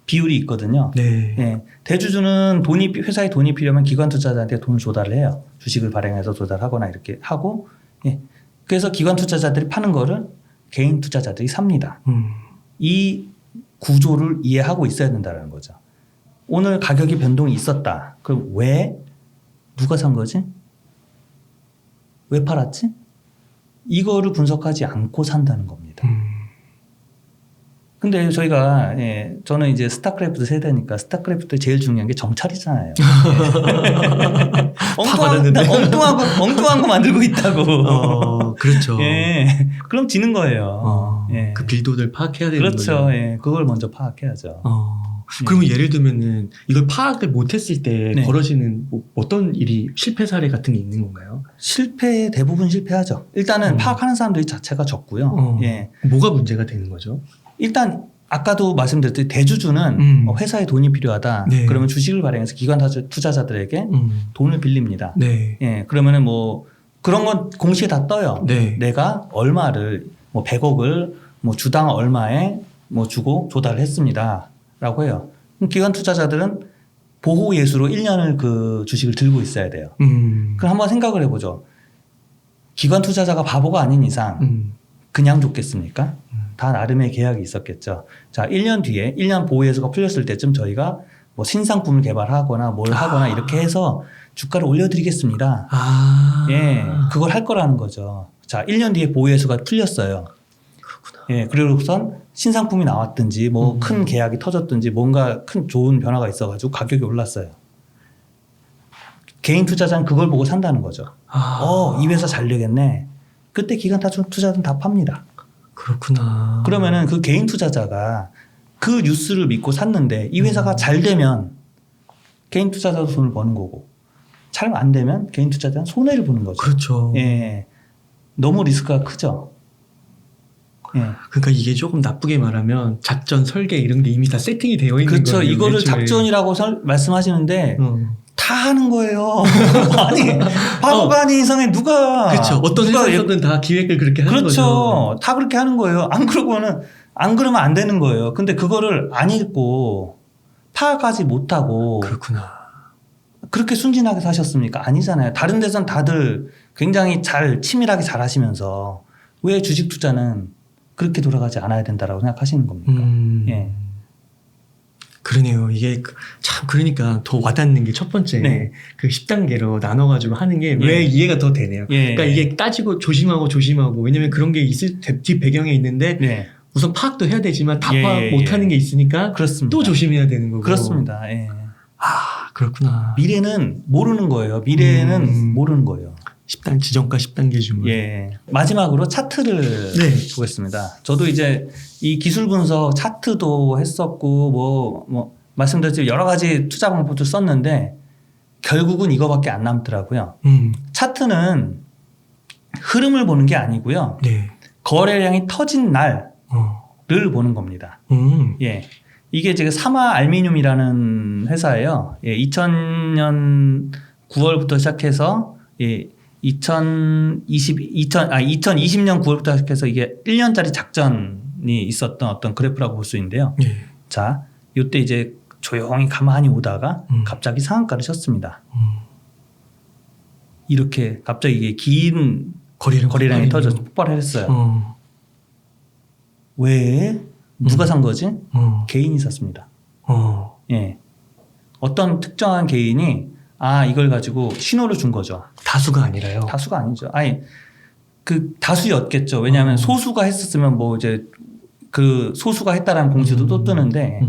비율이 있거든요. 네. 예. 대주주는 회사에 돈이 필요하면 기관 투자자한테 돈을 조달을 해요. 주식을 발행해서 조달하거나 이렇게 하고, 예. 그래서 기관 투자자들이 파는 거를 개인 투자자들이 삽니다. 이 구조를 이해하고 있어야 된다는 거죠. 오늘 가격이 변동이 있었다. 그럼 왜? 누가 산 거지? 왜 팔았지? 이거를 분석하지 않고 산다는 겁니다. 근데 저희가 저는 이제 스타크래프트 세대니까 스타크래프트 제일 중요한 게 정찰이잖아요. 엉뚱한 거 만들고 있다고. 그렇죠. 예. 그럼 지는 거예요. 예. 그 빌도를 파악해야 되는 거죠. 그렇죠. 예. 그걸 먼저 파악해야죠. 그러면 예를 들면은 이걸 파악을 못했을 때 네. 벌어지는 뭐 어떤 일이 실패 사례 같은 게 있는 건가요? 대부분 실패하죠. 일단은 파악하는 사람들이 자체가 적고요. 예. 뭐가 문제가 되는 거죠? 일단 아까도 말씀드렸듯이 대주주는 회사에 돈이 필요하다. 네. 그러면 주식을 발행해서 기관 투자자들에게 돈을 빌립니다. 네. 예, 그러면은 뭐 그런 건 공시에 다 떠요. 네. 내가 얼마를 뭐 100억을 뭐 주당 얼마에 뭐 주고 조달을 했습니다라고 해요. 그럼 기관 투자자들은 보호 예수로 1년을 그 주식을 들고 있어야 돼요. 그럼 한번 생각을 해보죠. 기관 투자자가 바보가 아닌 이상 그냥 줬겠습니까? 다 나름의 계약이 있었겠죠. 자, 1년 뒤에 1년 보호 예수가 풀렸을 때쯤 저희가 뭐 신상품을 개발하거나 뭘 하거나 이렇게 해서 주가를 올려드리겠습니다. 예, 그걸 할 거라는 거죠. 자, 1년 뒤에 보호 예수가 풀렸어요. 그렇구나. 예, 그리고선 신상품이 나왔든지 뭐 큰 계약이 터졌든지 뭔가 큰 좋은 변화가 있어가지고 가격이 올랐어요. 개인 투자자는 그걸 보고 산다는 거죠. 이 회사 잘 되겠네. 그때 기관 투자자는 다 팝니다. 그렇구나. 그러면은 그 개인 투자자가 그 뉴스를 믿고 샀는데 이 회사가 잘 되면 개인 투자자도 돈을 버는 거고 잘 안 되면 개인 투자자는 손해를 보는 거죠. 그렇죠. 예, 너무 리스크가 크죠. 예. 그러니까 이게 조금 나쁘게 말하면 작전 설계 이런 게 이미 다 세팅이 되어 있는 거예요. 그렇죠. 이거를 매출에. 작전이라고 말씀하시는데 다 하는 거예요. 아니 바보가 아닌 이상에 누가 그렇죠. 어떤 회사에서든 다 기획을 그렇게 하는 거죠. 그렇죠. 다 그렇게 하는 거예요. 안 그러면 안 되는 거예요. 근데 그거를 안 읽고 파악하지 못하고 그렇구나. 그렇게 순진하게 사셨습니까? 아니잖아요. 다른 데선 다들 굉장히 치밀하게 잘 하시면서 왜 주식 투자는 그렇게 돌아가지 않아야 된다라고 생각하시는 겁니까? 예. 그러네요. 이게 참 그러니까 더 와닿는 게 첫 번째 네. 그 10단계로 나눠가지고 하는 게 왜 이해가 더 되네요. 그러니까 이게 따지고 조심하고 왜냐면 그런 게 있을 뒷 배경에 있는데 우선 파악도 해야 되지만 다 파악 못하는 게 있으니까 그렇습니다. 또 조심해야 되는 거고. 그렇습니다. 예. 그렇구나. 미래는 모르는 거예요. 미래는 모르는 거예요. 10단 지정가 10단계 중에. 예. 마지막으로 차트를 네. 보겠습니다. 저도 이제 이 기술 분석 차트도 했었고 뭐 말씀드렸지만 여러 가지 투자 방법도 썼는데 결국은 이거밖에 안 남더라고요. 차트는 흐름을 보는 게 아니고요. 네. 거래량이 터진 날을 보는 겁니다. 예. 이게 지금 사마 알미늄이라는 회사예요. 예, 2000년 9월부터 시작해서 예, 2020년 9월부터 시작해서 이게 1년짜리 작전이 있었던 어떤 그래프라고 볼 수 있는데요. 네. 자, 이때 이제 조용히 가만히 오다가 갑자기 상한가를 쳤습니다. 이렇게 갑자기 이게 긴 거래량이 터져서 폭발을 했어요. 왜? 누가 산 거지? 개인이 샀습니다. 예. 어떤 특정한 개인이 이걸 가지고 신호를 준 거죠. 다수가 아니라요. 다수가 아니죠. 아니, 그 다수였겠죠. 왜냐하면 소수가 했었으면 뭐 이제 그 소수가 했다라는 공지도 또 뜨는데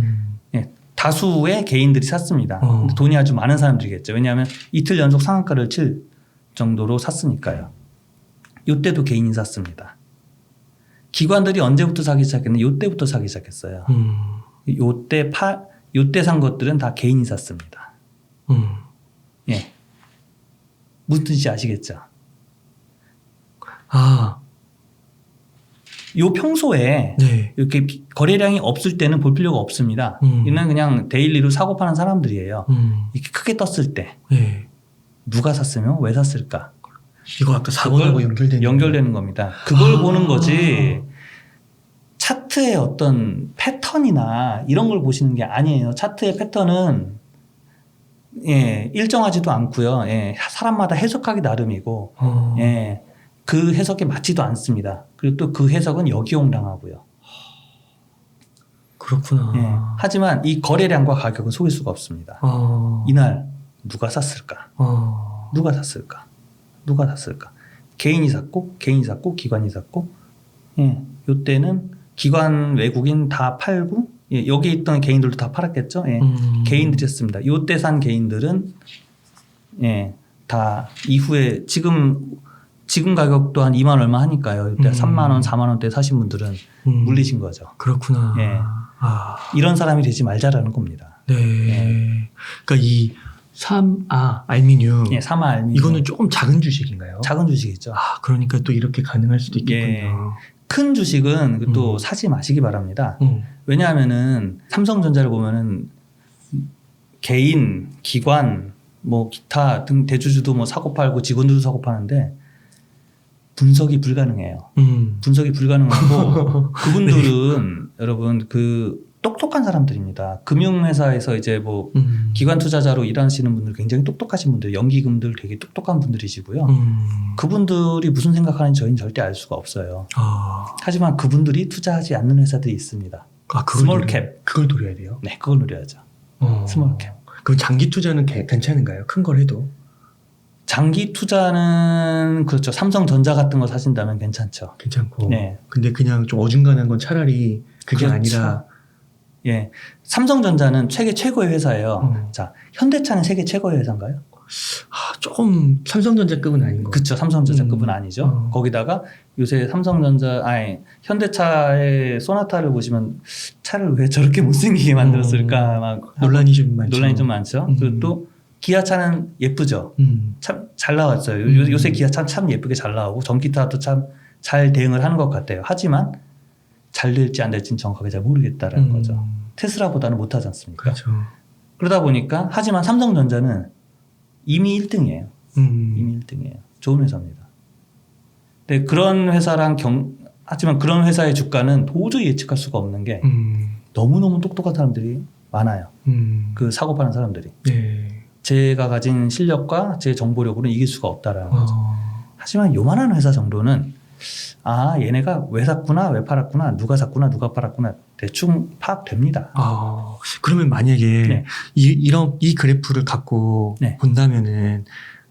예, 다수의 개인들이 샀습니다. 근데 돈이 아주 많은 사람들이겠죠. 왜냐하면 이틀 연속 상한가를 칠 정도로 샀으니까요. 이때도 개인이 샀습니다. 기관들이 언제부터 사기 시작했는데 이때부터 사기 시작했어요. 요때 산 것들은 다 개인이 샀습니다. 예. 무슨 뜻인지 아시겠죠? 요 평소에 네. 이렇게 거래량이 없을 때는 볼 필요가 없습니다. 이는 그냥 데일리로 사고 파는 사람들이에요. 이렇게 크게 떴을 때 네. 누가 샀으면 왜 샀을까? 이거 아까 4번하고 연결되는 겁니다. 그걸 보는 거지. 차트의 어떤 패턴이나 이런 걸 보시는 게 아니에요. 차트의 패턴은 예, 일정하지도 않고요. 예, 사람마다 해석하기 나름이고 예, 그 해석에 맞지도 않습니다. 그리고 또 그 해석은 역이용당하고요. 그렇구나. 예, 하지만 이 거래량과 가격은 속일 수가 없습니다. 이날 누가 샀을까? 누가 샀을까? 누가 샀을까? 개인이 샀고 기관이 샀고 예, 요때는 기관 외국인 다 팔고 예, 여기 있던 개인들도 다 팔았겠죠. 예, 개인들이 샀습니다. 요때 산 개인들은 예, 다 이후에 지금 가격도 한 2만 얼마 하니까요. 이때 3만 원, 4만 원대 사신 분들은 물리신 거죠. 그렇구나. 예. 이런 사람이 되지 말자라는 겁니다. 네. 예. 그러니까 이 알미늄. 예, 사마 알미늄. 이거는 조금 작은 주식인가요? 작은 주식이죠. 그러니까 또 이렇게 가능할 수도 있겠군요. 예. 큰 주식은 또 사지 마시기 바랍니다. 왜냐하면은 삼성전자를 보면은 개인, 기관, 뭐 기타 등 대주주도 뭐 사고 팔고 직원들도 사고 파는데 분석이 불가능해요. 분석이 불가능하고 그분들은 여러분 그 똑똑한 사람들입니다. 금융회사에서 이제 뭐 기관 투자자로 일하시는 분들 굉장히 똑똑하신 분들, 연기금들 되게 똑똑한 분들이시고요. 그분들이 무슨 생각하는지 저희는 절대 알 수가 없어요. 하지만 그분들이 투자하지 않는 회사들이 있습니다. 스몰캡. 그걸 노려야 돼요? 네, 그걸 노려야죠. 스몰캡. 그럼 장기 투자는 괜찮은가요? 큰 걸 해도? 장기 투자는 그렇죠. 삼성전자 같은 거 사신다면 괜찮죠. 괜찮고. 네. 근데 그냥 좀 어중간한 건 차라리 그게 그렇죠. 아니라. 예. 삼성전자는 세계 최고의 회사예요. 자, 현대차는 세계 최고의 회사인가요? 조금 삼성전자급은 아닌 거. 그렇죠. 삼성전자급은 아니죠. 거기다가 요새 현대차의 소나타를 보시면 차를 왜 저렇게 못생기게 만들었을까 막 논란이 좀 많죠. 그리고 또 기아차는 예쁘죠. 참 잘 나왔어요. 요새 기아차 참 예쁘게 잘 나오고 전기차도 참 잘 대응을 하는 것 같아요. 하지만 잘 될지 안 될지는 정확하게 잘 모르겠다라는 거죠. 테슬라보다는 못하지 않습니까? 그렇죠. 그러다 보니까 하지만 삼성전자는 이미 1등이에요. 이미 1등이에요. 좋은 회사입니다. 근데 그런 회사랑 하지만 그런 회사의 주가는 도저히 예측할 수가 없는 게 너무너무 똑똑한 사람들이 많아요. 그 사고 파는 사람들이. 네. 제가 가진 실력과 제 정보력으로는 이길 수가 없다라는 거죠. 하지만 요만한 회사 정도는 얘네가 왜 샀구나, 왜 팔았구나, 누가 샀구나, 누가 팔았구나 대충 파악됩니다. 그러면 만약에 네. 이 그래프를 갖고 네. 본다면은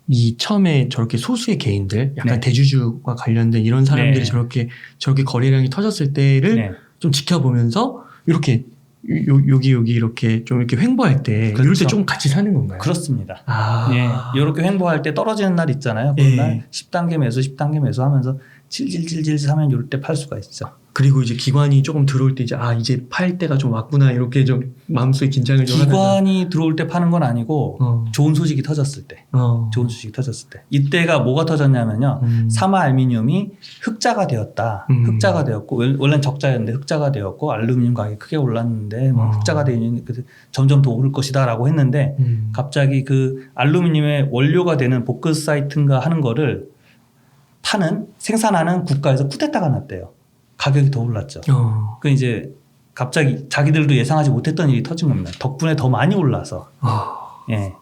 이 처음에 저렇게 소수의 개인들, 약간 네. 대주주와 관련된 이런 사람들이 네. 저렇게 거래량이 터졌을 때를 네. 좀 지켜보면서 이렇게 여기 이렇게 좀 이렇게 횡보할 때 그렇죠. 이럴 때 좀 같이 사는 건가요? 그렇습니다. 아. 예, 이렇게 횡보할 때 떨어지는 날 있잖아요. 그런 예. 날 10단계 매수, 10단계 매수 하면서 질질질질 하면 이럴 때 팔 수가 있죠. 그리고 이제 기관이 조금 들어올 때 이제 팔 때가 좀 왔구나 이렇게 좀 마음속에 긴장을 좀 기관이 들어올 때 파는 건 아니고 좋은 소식이 터졌을 때. 좋은 소식이 터졌을 때. 이때가 뭐가 터졌냐면요. 사마 알미늄이 흑자가 되었다. 흑자가 되었고 원래는 적자였는데 흑자가 되었고 알루미늄 가격이 크게 올랐는데 뭐 흑자가 되니 점점 더 오를 것이다라고 했는데 갑자기 그 알루미늄의 원료가 되는 보크사이트인가 하는 거를 파는 생산하는 국가에서 쿠데타가 났대요. 가격이 더 올랐죠. 그 이제 갑자기 자기들도 예상하지 못했던 일이 터진 겁니다. 덕분에 더 많이 올라서 예,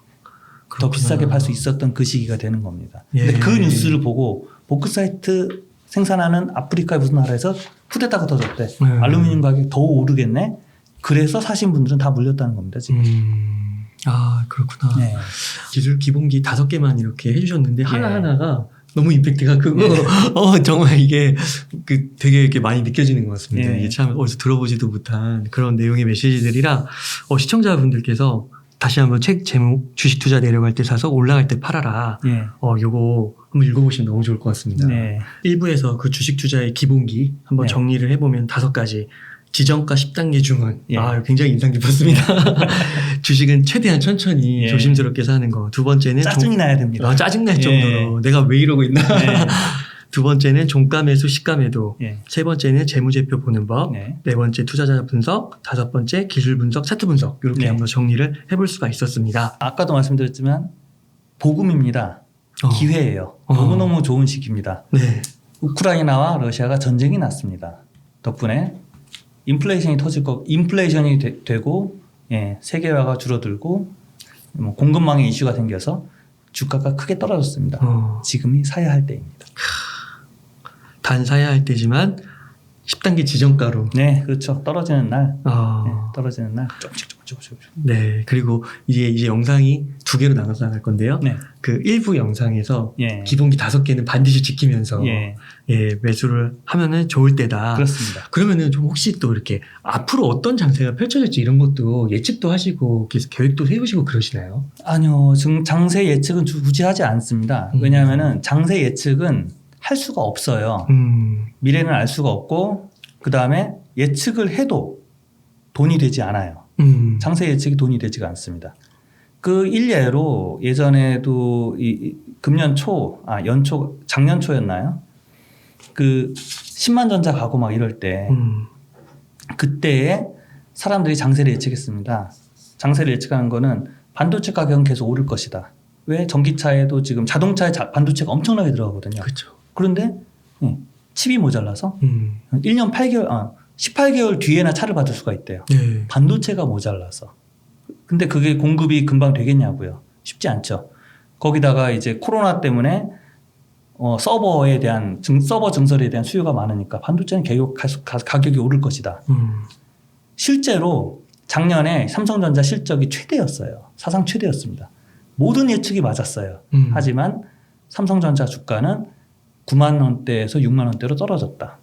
더 비싸게 팔 수 있었던 그 시기가 되는 겁니다. 근데 그 뉴스를 보고 보크사이트 생산하는 아프리카의 무슨 나라에서 쿠데타가 터졌대. 알루미늄 가격이 더 오르겠네. 그래서 사신 분들은 다 물렸다는 겁니다. 지금. 아 그렇구나. 네. 기술 기본기 5개만 이렇게 해주셨는데 하나하나가 너무 임팩트가 크고 정말 이게 되게 이렇게 많이 느껴지는 것 같습니다. 이게 참 어디서 들어보지도 못한 그런 내용의 메시지들이라 시청자분들께서 다시 한번 책 제목 주식 투자 내려갈 때 사서 올라갈 때 팔아라. 요거 한번 읽어보시면 너무 좋을 것 같습니다. 1부에서 그 주식 투자의 기본기 한번 정리를 해보면 5가지. 지정가 10단계 중은 굉장히 인상 깊었습니다. 주식은 최대한 천천히 조심스럽게 사는 거. 두 번째는 짜증이 나야 됩니다. 짜증날 정도로 내가 왜 이러고 있나. 두 번째는 종가 매수 시가 매도. 세 번째는 재무제표 보는 법. 네 번째 투자자 분석. 5번째 기술 분석, 차트 분석. 이렇게 한번 정리를 해볼 수가 있었습니다. 아까도 말씀드렸지만 복음입니다. 기회예요. 너무너무 좋은 시기입니다. 우크라이나와 러시아가 전쟁이 났습니다. 덕분에 인플레이션이 터질 거, 인플레이션이 되고 세계화가 줄어들고 뭐 공급망에 이슈가 생겨서 주가가 크게 떨어졌습니다. 지금이 사야 할 때입니다. 단 사야 할 때지만 10단계 지정가로. 네, 그렇죠. 떨어지는 날, 떨어지는 날 조금씩. 네, 그리고 이제 영상이 2개로 나눠서 나갈 건데요. 그 1부 영상에서 기본기 5개는 반드시 지키면서 매수를 하면은 좋을 때다. 그렇습니다. 그러면은 좀 혹시 또 이렇게 앞으로 어떤 장세가 펼쳐질지 이런 것도 예측도 하시고 계획도 세우시고 그러시나요? 아니요, 지금 장세 예측은 굳이 하지 않습니다. 왜냐하면은 장세 예측은 할 수가 없어요. 미래는 알 수가 없고 그 다음에 예측을 해도 돈이 되지 않아요. 장세 예측이 돈이 되지가 않습니다. 그 일례로 예전에도 금년 초, 작년 초였나요? 그 10만 전자 가고 막 이럴 때 그때에 사람들이 장세를 예측했습니다. 장세를 예측하는 거는 반도체 가격은 계속 오를 것이다. 왜? 전기차에도 지금 자동차에 반도체가 엄청나게 들어가거든요. 그렇죠. 그런데 칩이 모자라서 1년 8개월, 18개월 뒤에나 차를 받을 수가 있대요. 반도체가 모자라서. 근데 그게 공급이 금방 되겠냐고요. 쉽지 않죠. 거기다가 이제 코로나 때문에 서버에 대한 서버 증설에 대한 수요가 많으니까 반도체는 가격이 오를 것이다. 실제로 작년에 삼성전자 실적이 최대였어요. 사상 최대였습니다. 모든 예측이 맞았어요. 하지만 삼성전자 주가는 9만 원대에서 6만 원대로 떨어졌다.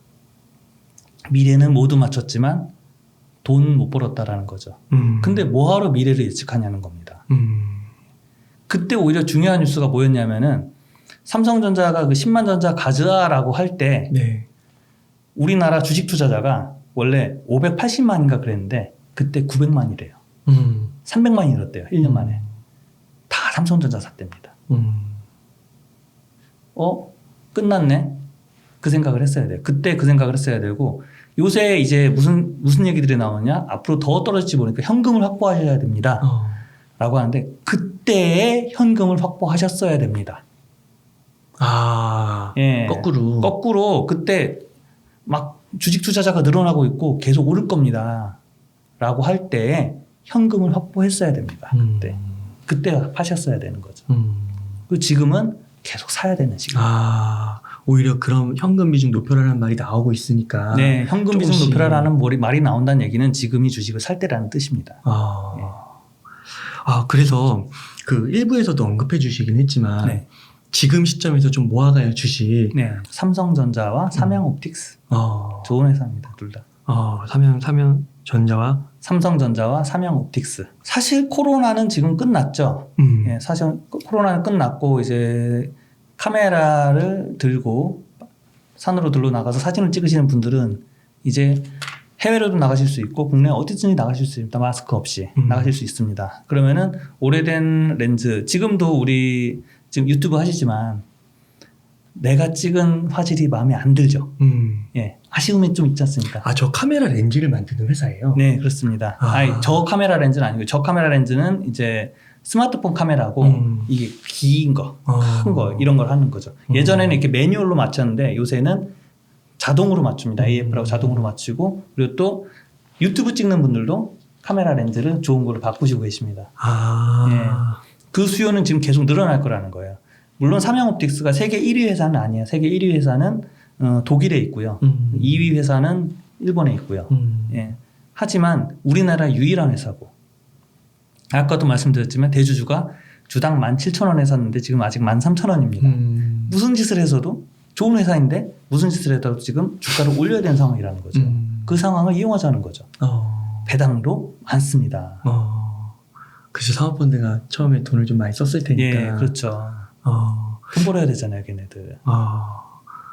미래는 모두 맞췄지만 돈 못 벌었다라는 거죠. 근데 뭐하러 미래를 예측하냐는 겁니다. 그때 오히려 중요한 뉴스가 뭐였냐면은 삼성전자가 그 10만 전자 가져라고 할 때 우리나라 주식 투자자가 원래 580만인가 그랬는데 그때 900만이래요. 300만이 늘었대요. 1년 만에. 다 삼성전자 샀답니다. 끝났네. 그 생각을 했어야 돼요. 그때 그 생각을 했어야 되고 요새 이제 무슨 얘기들이 나오냐? 앞으로 더 떨어질지 모르니까 현금을 확보하셔야 됩니다. 라고 하는데 그때의 현금을 확보하셨어야 됩니다. 거꾸로 그때 막 주식 투자자가 늘어나고 있고 계속 오를 겁니다. 라고 할 때에 현금을 확보했어야 됩니다. 그때 파셨어야 되는 거죠. 그리고 지금은 계속 사야 되는 시기입니다. 오히려 그럼 현금 비중 높여라는 말이 나오고 있으니까. 네, 현금 비중 높여라는 말이 나온다는 얘기는 지금이 주식을 살 때라는 뜻입니다. 그래서 그 일부에서도 언급해 주시긴 했지만 지금 시점에서 좀 모아가야 주식. 삼성전자와 삼양옵틱스. 좋은 회사입니다, 둘 다. 전자와 삼성전자와 삼양옵틱스. 사실 코로나는 지금 끝났죠. 예, 사실 코로나는 끝났고 이제 카메라를 들고 산으로 들러 나가서 사진을 찍으시는 분들은 이제 해외로도 나가실 수 있고 국내 어디든지 나가실 수 있습니다. 마스크 없이 나가실 수 있습니다. 그러면은 오래된 렌즈, 지금도 우리 지금 유튜브 하시지만 내가 찍은 화질이 마음에 안 들죠. 예, 아쉬움이 좀 있지 않습니까? 아, 저 카메라 렌즈를 만드는 회사예요? 네, 그렇습니다. 아니, 저 카메라 렌즈는 아니고 저 카메라 렌즈는 이제 스마트폰 카메라고 이게 긴 거, 큰 거 이런 걸 하는 거죠. 예전에는 이렇게 매뉴얼로 맞췄는데 요새는 자동으로 맞춥니다. AF라고 자동으로 맞추고 그리고 또 유튜브 찍는 분들도 카메라 렌즈를 좋은 걸로 바꾸시고 계십니다. 예, 그 수요는 지금 계속 늘어날 거라는 거예요. 물론 삼양옵틱스가 세계 1위 회사는 아니에요. 세계 1위 회사는 독일에 있고요. 2위 회사는 일본에 있고요. 예. 하지만 우리나라 유일한 회사고 아까도 말씀드렸지만 대주주가 주당 17,000원에 샀는데 지금 아직 13,000원입니다. 무슨 짓을 해서도 좋은 회사인데 무슨 짓을 해도 지금 주가를 올려야 되는 상황이라는 거죠. 그 상황을 이용하자는 거죠. 배당도 많습니다. 그래서 사모펀드가 처음에 돈을 좀 많이 썼을 테니까. 예, 그렇죠. 돈 벌어야 되잖아요, 걔네들.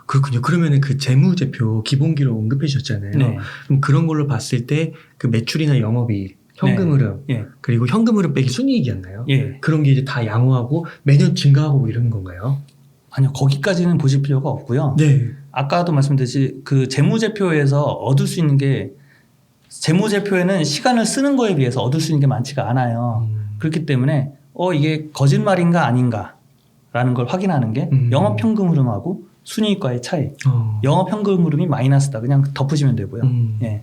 그렇군요. 그러면은 그 재무제표 기본기록 언급해 주셨잖아요. 네. 그럼 그런 걸로 봤을 때 그 매출이나 영업이익, 현금 흐름, 예. 그리고 현금 흐름 빼기 순이익이었나요? 예. 그런 게 이제 다 양호하고 매년 증가하고 뭐 이러는 건가요? 아니요, 거기까지는 보실 필요가 없고요. 네. 아까도 말씀드렸듯이 그 재무제표에서 얻을 수 있는 게 재무제표에는 시간을 쓰는 거에 비해서 얻을 수 있는 게 많지가 않아요. 그렇기 때문에 이게 거짓말인가 아닌가라는 걸 확인하는 게 영업현금 흐름하고 순이익과의 차이. 영업현금 흐름이 마이너스다. 그냥 덮으시면 되고요. 예,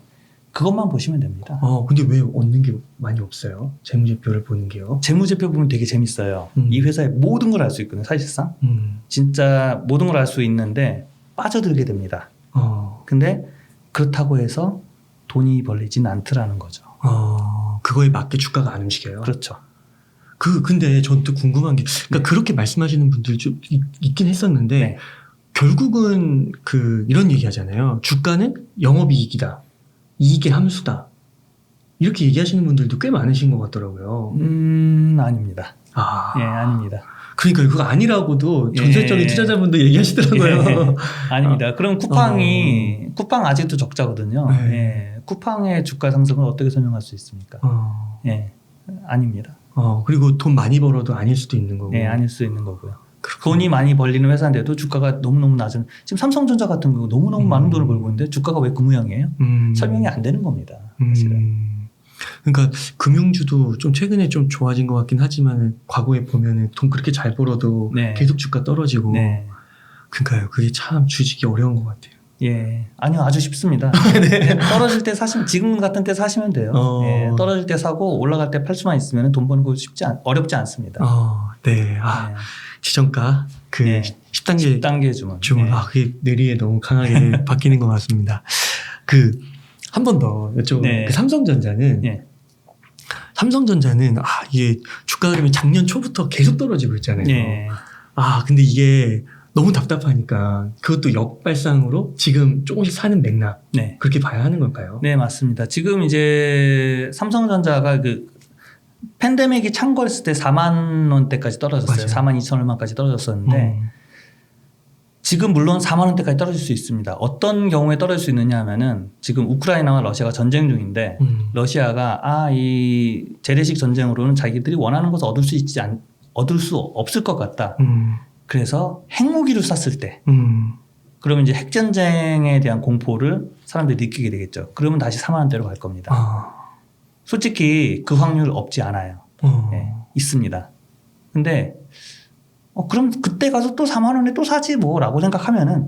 그것만 보시면 됩니다. 근데 왜 얻는 게 많이 없어요? 재무제표를 보는 게요? 재무제표 보면 되게 재밌어요. 이 회사의 모든 걸 알 수 있거든요. 사실상 진짜 모든 걸 알 수 있는데 빠져들게 됩니다. 근데 그렇다고 해서 돈이 벌리진 않더라는 거죠. 그거에 맞게 주가가 안 움직여요? 그렇죠. 근데 전 또 궁금한 게, 그러니까 그렇게 말씀하시는 분들이 좀 있긴 했었는데, 네. 결국은 이런 얘기 하잖아요. 주가는 영업이익이다. 이익의 함수다. 이렇게 얘기하시는 분들도 꽤 많으신 것 같더라고요. 아닙니다. 예, 아닙니다. 그러니까 그거 아니라고도 예. 전설적인 투자자분들 얘기하시더라고요. 예, 아닙니다. 그럼 쿠팡 아직도 적자거든요. 네. 예, 쿠팡의 주가 상승을 어떻게 설명할 수 있습니까? 예, 아닙니다. 그리고 돈 많이 벌어도 아닐 수도 있는 거고. 예, 아닐 수 있는 거고요. 돈이 많이 벌리는 회사인데도 주가가 너무너무 낮은, 지금 삼성전자 같은 경우 너무너무 많은 돈을 벌고 있는데 주가가 왜 그 모양이에요? 설명이 안 되는 겁니다. 사실은. 그러니까 금융주도 좀 최근에 좀 좋아진 것 같긴 하지만 과거에 보면은 돈 그렇게 잘 벌어도 네. 계속 주가 떨어지고. 네. 그러니까요. 그게 참 주식이 어려운 것 같아요. 예, 아니요, 아주 쉽습니다. 네. 떨어질 때 사시면, 지금 같은 때 사시면 돼요. 예, 떨어질 때 사고 올라갈 때 팔 수만 있으면 돈 버는 거 어렵지 않습니다. 네. 예. 지정가 예. 10단계 10단계 주문. 주문. 예. 그게 뇌리에 너무 강하게 바뀌는 것 같습니다. 한 번 더 여쭤보면 네. 삼성전자는 예. 이게 주가 흐름이 작년 초부터 계속 떨어지고 있잖아요. 예. 근데 이게 너무 답답하니까 그것도 역발상으로 지금 조금씩 사는 맥락 네. 그렇게 봐야 하는 걸까요? 네, 맞습니다. 지금 이제 삼성전자가 팬데믹이 창궐했을 때 4만 원대까지 떨어졌어요. 맞아요. 4만 2천 얼마까지 떨어졌었는데 지금 물론 4만 원대까지 떨어질 수 있습니다. 어떤 경우에 떨어질 수 있느냐 하면은 지금 우크라이나와 러시아가 전쟁 중인데 러시아가 이 재래식 전쟁으로는 자기들이 원하는 것을 얻을 수 없을 것 같다. 그래서 핵무기를 쐈을 때 그러면 이제 핵전쟁에 대한 공포를 사람들이 느끼게 되겠죠. 그러면 다시 4만 원대로 갈 겁니다. 솔직히 그 확률 없지 않아요. 예, 있습니다. 근데 그럼 그때 가서 또 4만 원에 또 사지 뭐라고 생각하면은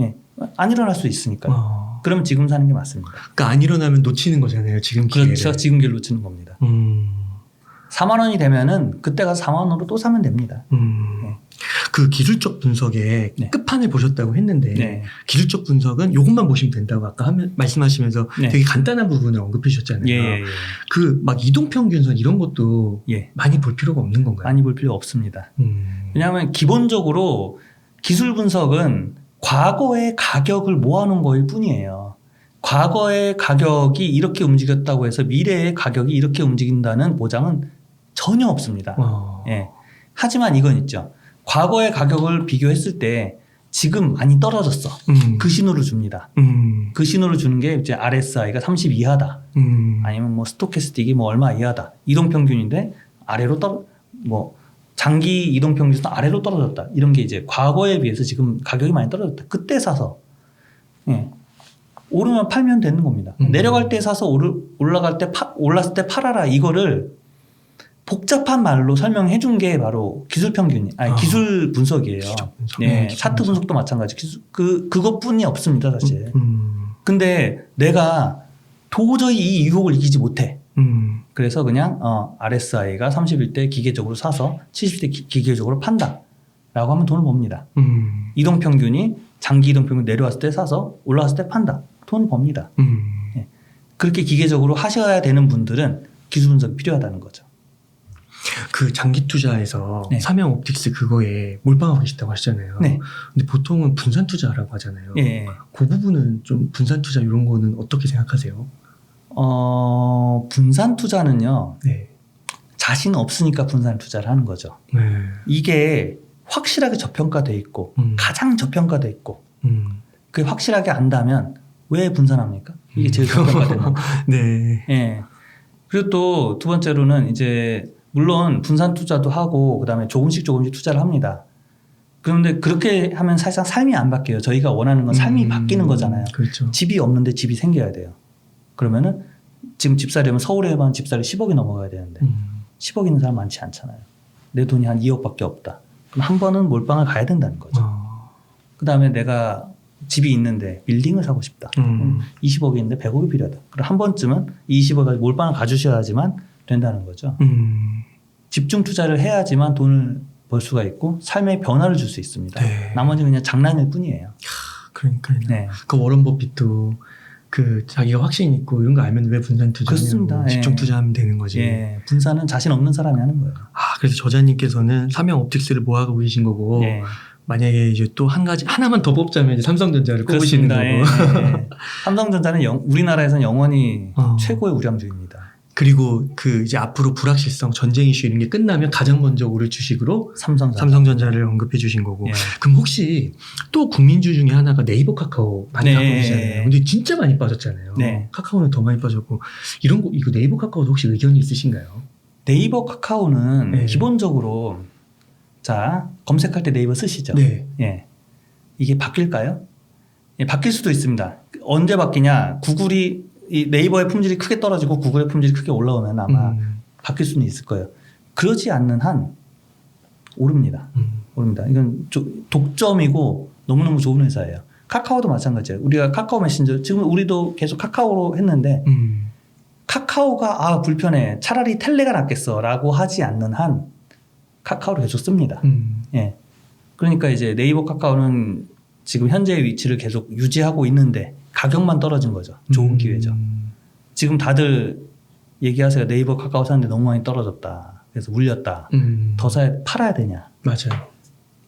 예, 안 일어날 수 있으니까요. 그러면 지금 사는 게 맞습니다. 그러니까 안 일어나면 놓치는 거잖아요. 지금 기회를. 그렇죠. 지금 기회를 놓치는 겁니다. 4만 원이 되면은 그때 가서 4만 원으로 또 사면 됩니다. 그 기술적 분석의 네. 끝판을 보셨다고 했는데 네. 기술적 분석은 이것만 보시면 된다고 아까 말씀하시면서 네. 되게 간단한 부분을 언급해 주셨잖아요. 예. 막 이동평균선 이런 것도 예. 많이 볼 필요가 없는 건가요? 많이 볼 필요 없습니다. 왜냐하면 기본적으로 기술 분석은 과거의 가격을 모아놓은 거일 뿐이에요. 과거의 가격이 이렇게 움직였다고 해서 미래의 가격이 이렇게 움직인다는 보장은 전혀 없습니다. 예. 하지만 이건 있죠. 과거의 가격을 비교했을 때 지금 많이 떨어졌어. 그 신호를 줍니다. 그 신호를 주는 게 이제 RSI가 30 이하다. 아니면 뭐 스토캐스틱이 뭐 얼마 이하다. 이동평균인데 아래로 장기 이동평균에서 아래로 떨어졌다. 이런 게 이제 과거에 비해서 지금 가격이 많이 떨어졌다. 그때 사서 예. 오르면 팔면 되는 겁니다. 내려갈 때 사서 올라갈 때 올랐을 때 팔아라. 이거를 복잡한 말로 설명해 준 게 바로 기술 평균, 기술 분석이에요. 네, 차트 분석도 마찬가지. 그것뿐이 없습니다, 사실. 근데 내가 도저히 이 유혹을 이기지 못해. 그래서 그냥 RSI가 30일 때 기계적으로 사서 70일 때 기계적으로 판다. 라고 하면 돈을 법니다. 이동평균이 장기 이동평균 내려왔을 때 사서 올라왔을 때 판다. 돈을 법니다. 네. 그렇게 기계적으로 하셔야 되는 분들은 기술 분석이 필요하다는 거죠. 그 장기 투자에서 네. 삼양 옵틱스 그거에 몰빵하고 계시다고 하시잖아요. 네. 근데 보통은 분산 투자라고 하잖아요. 예. 그 부분은 좀 분산 투자 이런 거는 어떻게 생각하세요? 분산 투자는요. 네. 자신 없으니까 분산 투자를 하는 거죠. 네. 이게 확실하게 저평가돼 있고 가장 저평가돼 있고 그게 확실하게 안다면 왜 분산합니까? 이게 제일 저평가되는 거예요. 네. 예. 그리고 또 두 번째로는 이제 물론 분산 투자도 하고 그다음에 조금씩 투자를 합니다. 그런데 그렇게 하면 사실상 삶이 안 바뀌어요. 저희가 원하는 건 삶이 바뀌는 거잖아요. 그렇죠. 집이 없는데 집이 생겨야 돼요. 그러면은 지금 집살이면 서울에만 집살이 10억이 넘어가야 되는데 10억 있는 사람 많지 않잖아요. 내 돈이 한 2억밖에 없다. 그럼 한 번은 몰빵을 가야 된다는 거죠. 그다음에 내가 집이 있는데 빌딩을 사고 싶다. 20억이 있는데 100억이 필요하다. 그럼 한 번쯤은 20억을 몰빵을 가주셔야지만 된다는 거죠. 집중 투자를 해야지만 돈을 벌 수가 있고 삶의 변화를 줄 수 있습니다. 네. 나머지는 그냥 장난일 뿐이에요. 그러니까요. 네. 그 워런 버핏도 그 자기가 확신 있고 이런 거 알면 왜 분산 그렇습니다. 투자하냐고 집중 예. 투자하면 되는 거지. 예. 분산은 자신 없는 사람이 하는 거예요. 그래서 저자님께서는 삼양 옵틱스를 모아가고 계신 거고 예. 만약에 이제 또 한 가지 하나만 더 뽑자면 이제 삼성전자를 꼽으시는 거고. 예. 삼성전자는 우리나라에서는 영원히 최고의 우량주입니다. 그리고 그 이제 앞으로 불확실성, 전쟁 이슈 이런 게 끝나면 가장 먼저 오를 주식으로 삼성전자를 언급해 주신 거고. 예. 그럼 혹시 또 국민주 중에 하나가 네이버 카카오 많이 갖고 계시잖아요. 근데 진짜 많이 빠졌잖아요. 네. 카카오는 더 많이 빠졌고 이거 네이버 카카오도 혹시 의견이 있으신가요? 네이버 카카오는 네. 기본적으로 자 검색할 때 네이버 쓰시죠? 네. 예. 이게 바뀔까요? 예, 바뀔 수도 있습니다. 언제 바뀌냐? 구글이 이 네이버의 품질이 크게 떨어지고 구글의 품질이 크게 올라오면 아마 바뀔 수는 있을 거예요. 그러지 않는 한 오릅니다. 오릅니다. 이건 독점이고 너무너무 좋은 회사예요. 카카오도 마찬가지예요. 우리가 카카오 메신저 지금 우리도 계속 카카오로 했는데 카카오가 불편해 차라리 텔레가 낫겠어라고 하지 않는 한 카카오를 계속 씁니다. 예. 그러니까 이제 네이버 카카오는 지금 현재의 위치를 계속 유지하고 있는데 가격만 떨어진 거죠. 좋은 기회죠. 지금 다들 얘기하세요. 네이버 카카오 사는데 너무 많이 떨어졌다. 그래서 물렸다. 더 팔아야 되냐. 맞아요.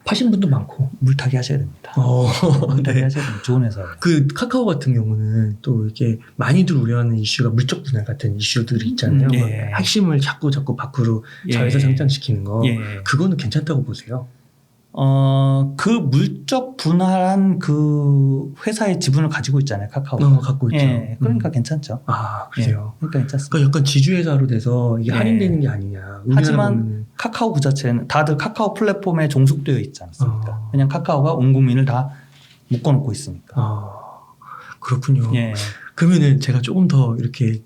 파신 분도 많고. 물타기 하셔야 됩니다. 물타기 하셔야 됩니다. 좋은 회사예요. 그 카카오 같은 경우는 또 이렇게 많이들 우려하는 이슈가 물적 분할 같은 이슈들이 있잖아요. 예. 핵심을 자꾸 밖으로 자회사 상장시키는 거. 예. 그거는 괜찮다고 보세요? 그 물적 분할한 그 회사의 지분을 가지고 있잖아요. 카카오가. 갖고 있죠. 예. 그러니까 괜찮죠. 그러세요. 예. 그러니까 괜찮습니다. 그러니까 약간 지주회사로 돼서 이게 할인되는 게 아니냐. 하지만 카카오 그 자체는 다들 카카오 플랫폼에 종속되어 있지 않습니까? 그냥 카카오가 온 국민을 다 묶어놓고 있으니까. 그렇군요. 예. 그러면은 제가 조금 더 이렇게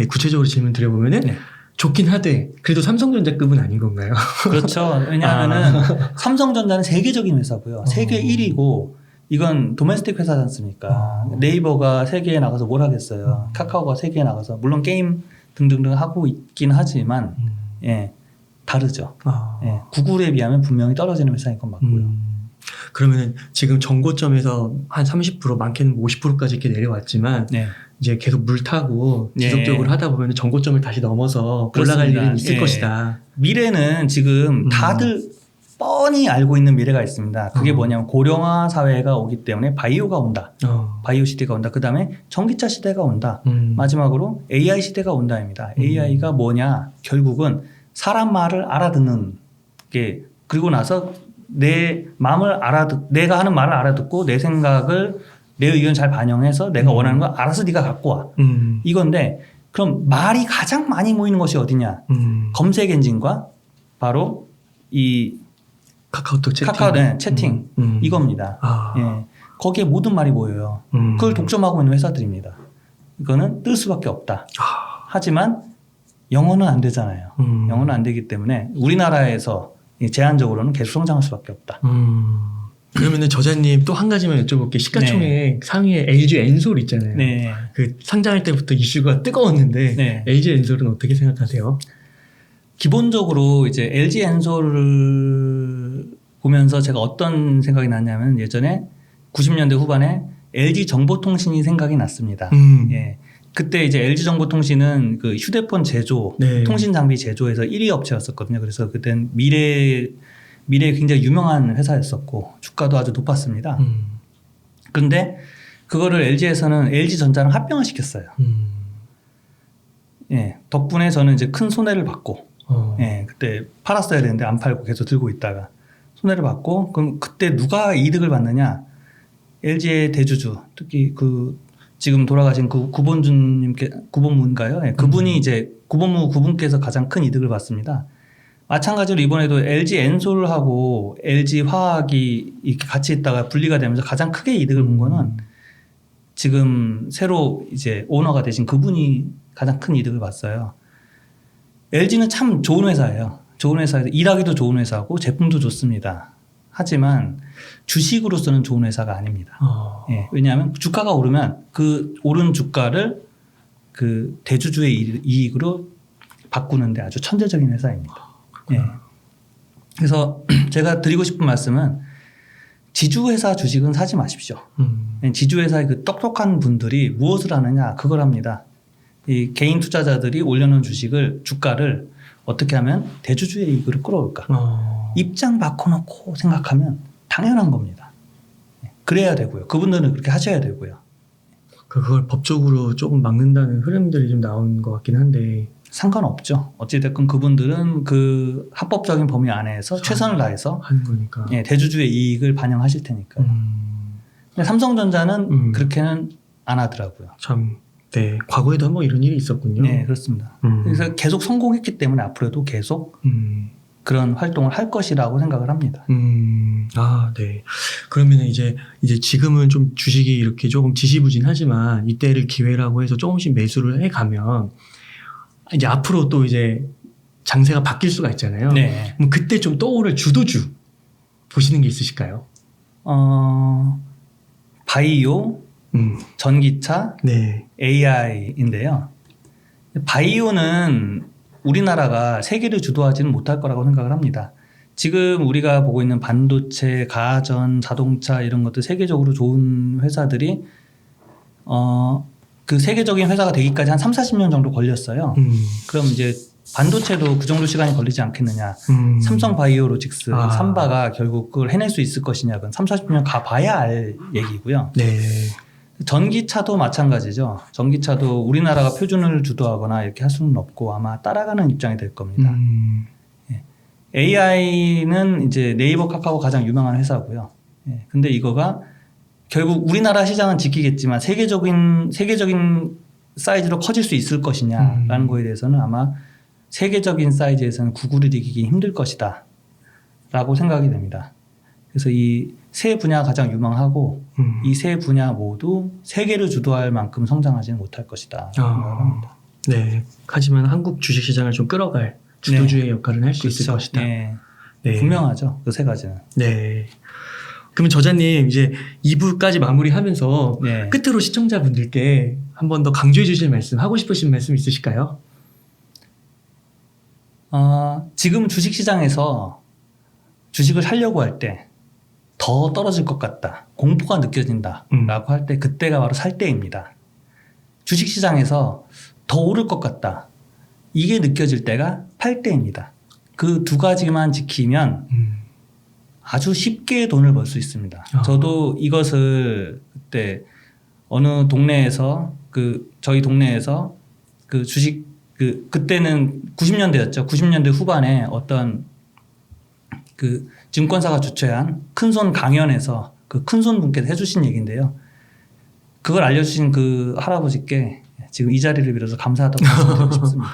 구체적으로 질문 드려보면은 네. 좋긴 하되 그래도 삼성전자급은 아닌 건가요? 그렇죠. 왜냐하면은 삼성전자는 세계적인 회사고요. 세계 1위고 이건 도메스틱 회사지 않습니까? 네이버가 세계에 나가서 뭘 하겠어요. 카카오가 세계에 나가서 물론 게임 등등등 하고 있긴 하지만 예, 다르죠. 예, 구글에 비하면 분명히 떨어지는 회사인 건 맞고요. 그러면 지금 정고점에서 한 30% 많게는 50%까지 이렇게 내려왔지만 네. 이제 계속 물 타고 지속적으로 하다 보면 정고점을 다시 넘어서 그렇습니다. 올라갈 일은 있을 것이다. 미래는 지금 다들 뻔히 알고 있는 미래가 있습니다. 그게 뭐냐면 고령화 사회가 오기 때문에 바이오가 온다. 바이오 시대가 온다. 그 다음에 전기차 시대가 온다. 마지막으로 AI 시대가 온다입니다. AI가 뭐냐? 결국은 사람 말을 알아듣는 게, 그리고 나서 내가 하는 말을 알아듣고 내 생각을, 내 의견을 잘 반영해서 내가 원하는 거 알아서 네가 갖고 와. 이건데, 그럼 말이 가장 많이 모이는 것이 어디냐? 검색 엔진과 바로 이 카카오톡 채팅. 채팅. 이겁니다. 예. 거기에 모든 말이 모여요. 그걸 독점하고 있는 회사들입니다. 이거는 뜰 수밖에 없다. 하지만 영어는 안 되잖아요. 영어는 안 되기 때문에 우리나라에서 제한적으로는 계속 성장할 수밖에 없다. 그러면은 저자님 또 한 가지만 여쭤볼게요. 시가총액 상위에 LG 엔솔 있잖아요. 네. 그 상장할 때부터 이슈가 뜨거웠는데 네. LG 엔솔은 어떻게 생각하세요? 기본적으로 이제 LG 엔솔을 보면서 제가 어떤 생각이 났냐면 예전에 90년대 후반에 LG 정보통신이 생각이 났습니다. 예. 그때 이제 LG 정보통신은 그 휴대폰 제조, 네. 통신 장비 제조에서 1위 업체였었거든요. 그래서 그땐 미래에 굉장히 유명한 회사였었고 주가도 아주 높았습니다. 그런데 그거를 LG에서는 LG전자랑 합병을 시켰어요. 예. 덕분에 저는 이제 큰 손해를 받고 예, 그때 팔았어야 되는데 안 팔고 계속 들고 있다가 손해를 받고, 그럼 그때 누가 이득을 받느냐? LG의 대주주, 특히 그 지금 돌아가신 그 구본무인가요? 예, 그분이 이제 구본무 그분께서 가장 큰 이득을 받습니다. 마찬가지로 이번에도 LG 엔솔하고 LG 화학이 이렇게 같이 있다가 분리가 되면서 가장 크게 이득을 본 거는 지금 새로 이제 오너가 되신 그분이 가장 큰 이득을 봤어요. LG는 참 좋은 회사예요. 좋은 회사에서 일하기도 좋은 회사고 제품도 좋습니다. 하지만 주식으로서는 좋은 회사가 아닙니다. 예, 왜냐하면 주가가 오르면 그 오른 주가를 그 대주주의 이익으로 바꾸는데 아주 천재적인 회사입니다. 예. 그래서 제가 드리고 싶은 말씀은 지주회사 주식은 사지 마십시오. 지주회사의 그 똑똑한 분들이 무엇을 하느냐 그걸 합니다. 이 개인 투자자들이 올려놓은 주가를 어떻게 하면 대주주의 이익으로 끌어올까? 입장 바꿔놓고 생각하면 당연한 겁니다. 그래야 되고요. 그분들은 그렇게 하셔야 되고요. 그걸 법적으로 조금 막는다는 흐름들이 좀 나온 것 같긴 한데 상관없죠. 어찌됐건 그분들은 그 합법적인 범위 안에서 최선을 다해서 하는 거니까. 예, 대주주의 이익을 반영하실 테니까요. 근데 삼성전자는 그렇게는 안 하더라고요. 참. 네, 과거에도 한번 이런 일이 있었군요. 네, 그렇습니다. 그래서 계속 성공했기 때문에 앞으로도 계속 그런 활동을 할 것이라고 생각을 합니다. 아, 네. 그러면 이제 지금은 좀 주식이 이렇게 조금 지지부진하지만 이때를 기회라고 해서 조금씩 매수를 해가면 이제 앞으로 또 이제 장세가 바뀔 수가 있잖아요. 네. 그럼 그때 좀 떠오를 주도주 보시는 게 있으실까요? 바이오, 전기차, 네. AI인데요. 바이오는 우리나라가 세계를 주도하지는 못할 거라고 생각을 합니다. 지금 우리가 보고 있는 반도체, 가전, 자동차 이런 것들 세계적으로 좋은 회사들이 그 세계적인 회사가 되기까지 한 30-40년 정도 걸렸어요. 그럼 이제 반도체도 그 정도 시간이 걸리지 않겠느냐. 삼성 바이오로직스, 삼바가 결국 그걸 해낼 수 있을 것이냐. 그건 30-40년 가봐야 알 얘기고요. 네. 전기차도 마찬가지죠. 전기차도 우리나라가 표준을 주도하거나 이렇게 할 수는 없고 아마 따라가는 입장이 될 겁니다. 예. AI는 이제 네이버 카카오 가장 유명한 회사고요. 예. 근데 이거가 결국 우리나라 시장은 지키겠지만 세계적인 사이즈로 커질 수 있을 것이냐라는 거에 대해서는 아마 세계적인 사이즈에서는 구글을 이기기 힘들 것이다 라고 생각이 됩니다. 그래서 이 세 분야가 가장 유망하고 이 세 분야 모두 세계를 주도할 만큼 성장하지는 못할 것이다 생각을 합니다. 네. 하지만 한국 주식시장을 좀 끌어갈 주도주의 네. 역할은 할 수 있을 그렇죠. 것이다. 네. 네. 분명하죠. 그 세 가지는. 네. 그러면 저자님 이제 2부까지 마무리하면서 네. 끝으로 시청자분들께 한 번 더 강조해 주실 말씀, 하고 싶으신 말씀 있으실까요? 지금 주식시장에서 주식을 사려고 할 때 더 떨어질 것 같다. 공포가 느껴진다. 라고 할 때 그때가 바로 살 때입니다. 주식시장에서 더 오를 것 같다. 이게 느껴질 때가 팔 때입니다. 그 두 가지만 지키면 아주 쉽게 돈을 벌 수 있습니다. 아. 저도 이것을 그때 어느 동네에서 저희 동네에서 주식 그때는 90년대였죠. 90년대 후반에 어떤 증권사가 주최한 큰손 강연에서 큰손 분께서 해주신 얘기인데요. 그걸 알려주신 할아버지께 지금 이 자리를 빌어서 감사하다고 말씀드리고 싶습니다.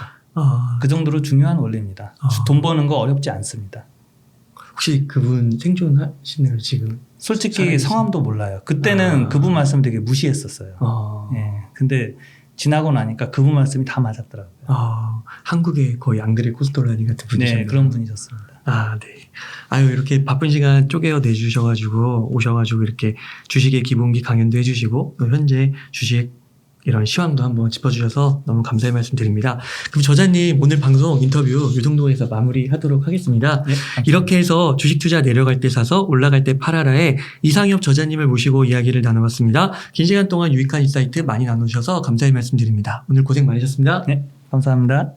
그 정도로 중요한 원리입니다. 돈 버는 거 어렵지 않습니다. 혹시 그분 생존하시나요 지금? 솔직히 성함도 몰라요. 그때는 그분 말씀 되게 무시했었어요. 예. 근데 지나고 나니까 그분 말씀이 다 맞았더라고요. 한국의 거의 앙드레 코스톨라니 같은 분이셨네요. 네, 그런 분이셨습니다. 네. 아유, 이렇게 바쁜 시간 쪼개어 내주셔가지고, 오셔가지고, 이렇게 주식의 기본기 강연도 해주시고, 또 현재 주식 이런 시황도 한번 짚어주셔서 너무 감사의 말씀 드립니다. 그럼 저자님, 오늘 방송 인터뷰 이 정도에서 마무리하도록 하겠습니다. 네, 이렇게 해서 주식 투자 내려갈 때 사서 올라갈 때 팔아라의 이상엽 저자님을 모시고 이야기를 나눠봤습니다. 긴 시간 동안 유익한 인사이트 많이 나누셔서 감사의 말씀 드립니다. 오늘 고생 많으셨습니다. 네, 감사합니다.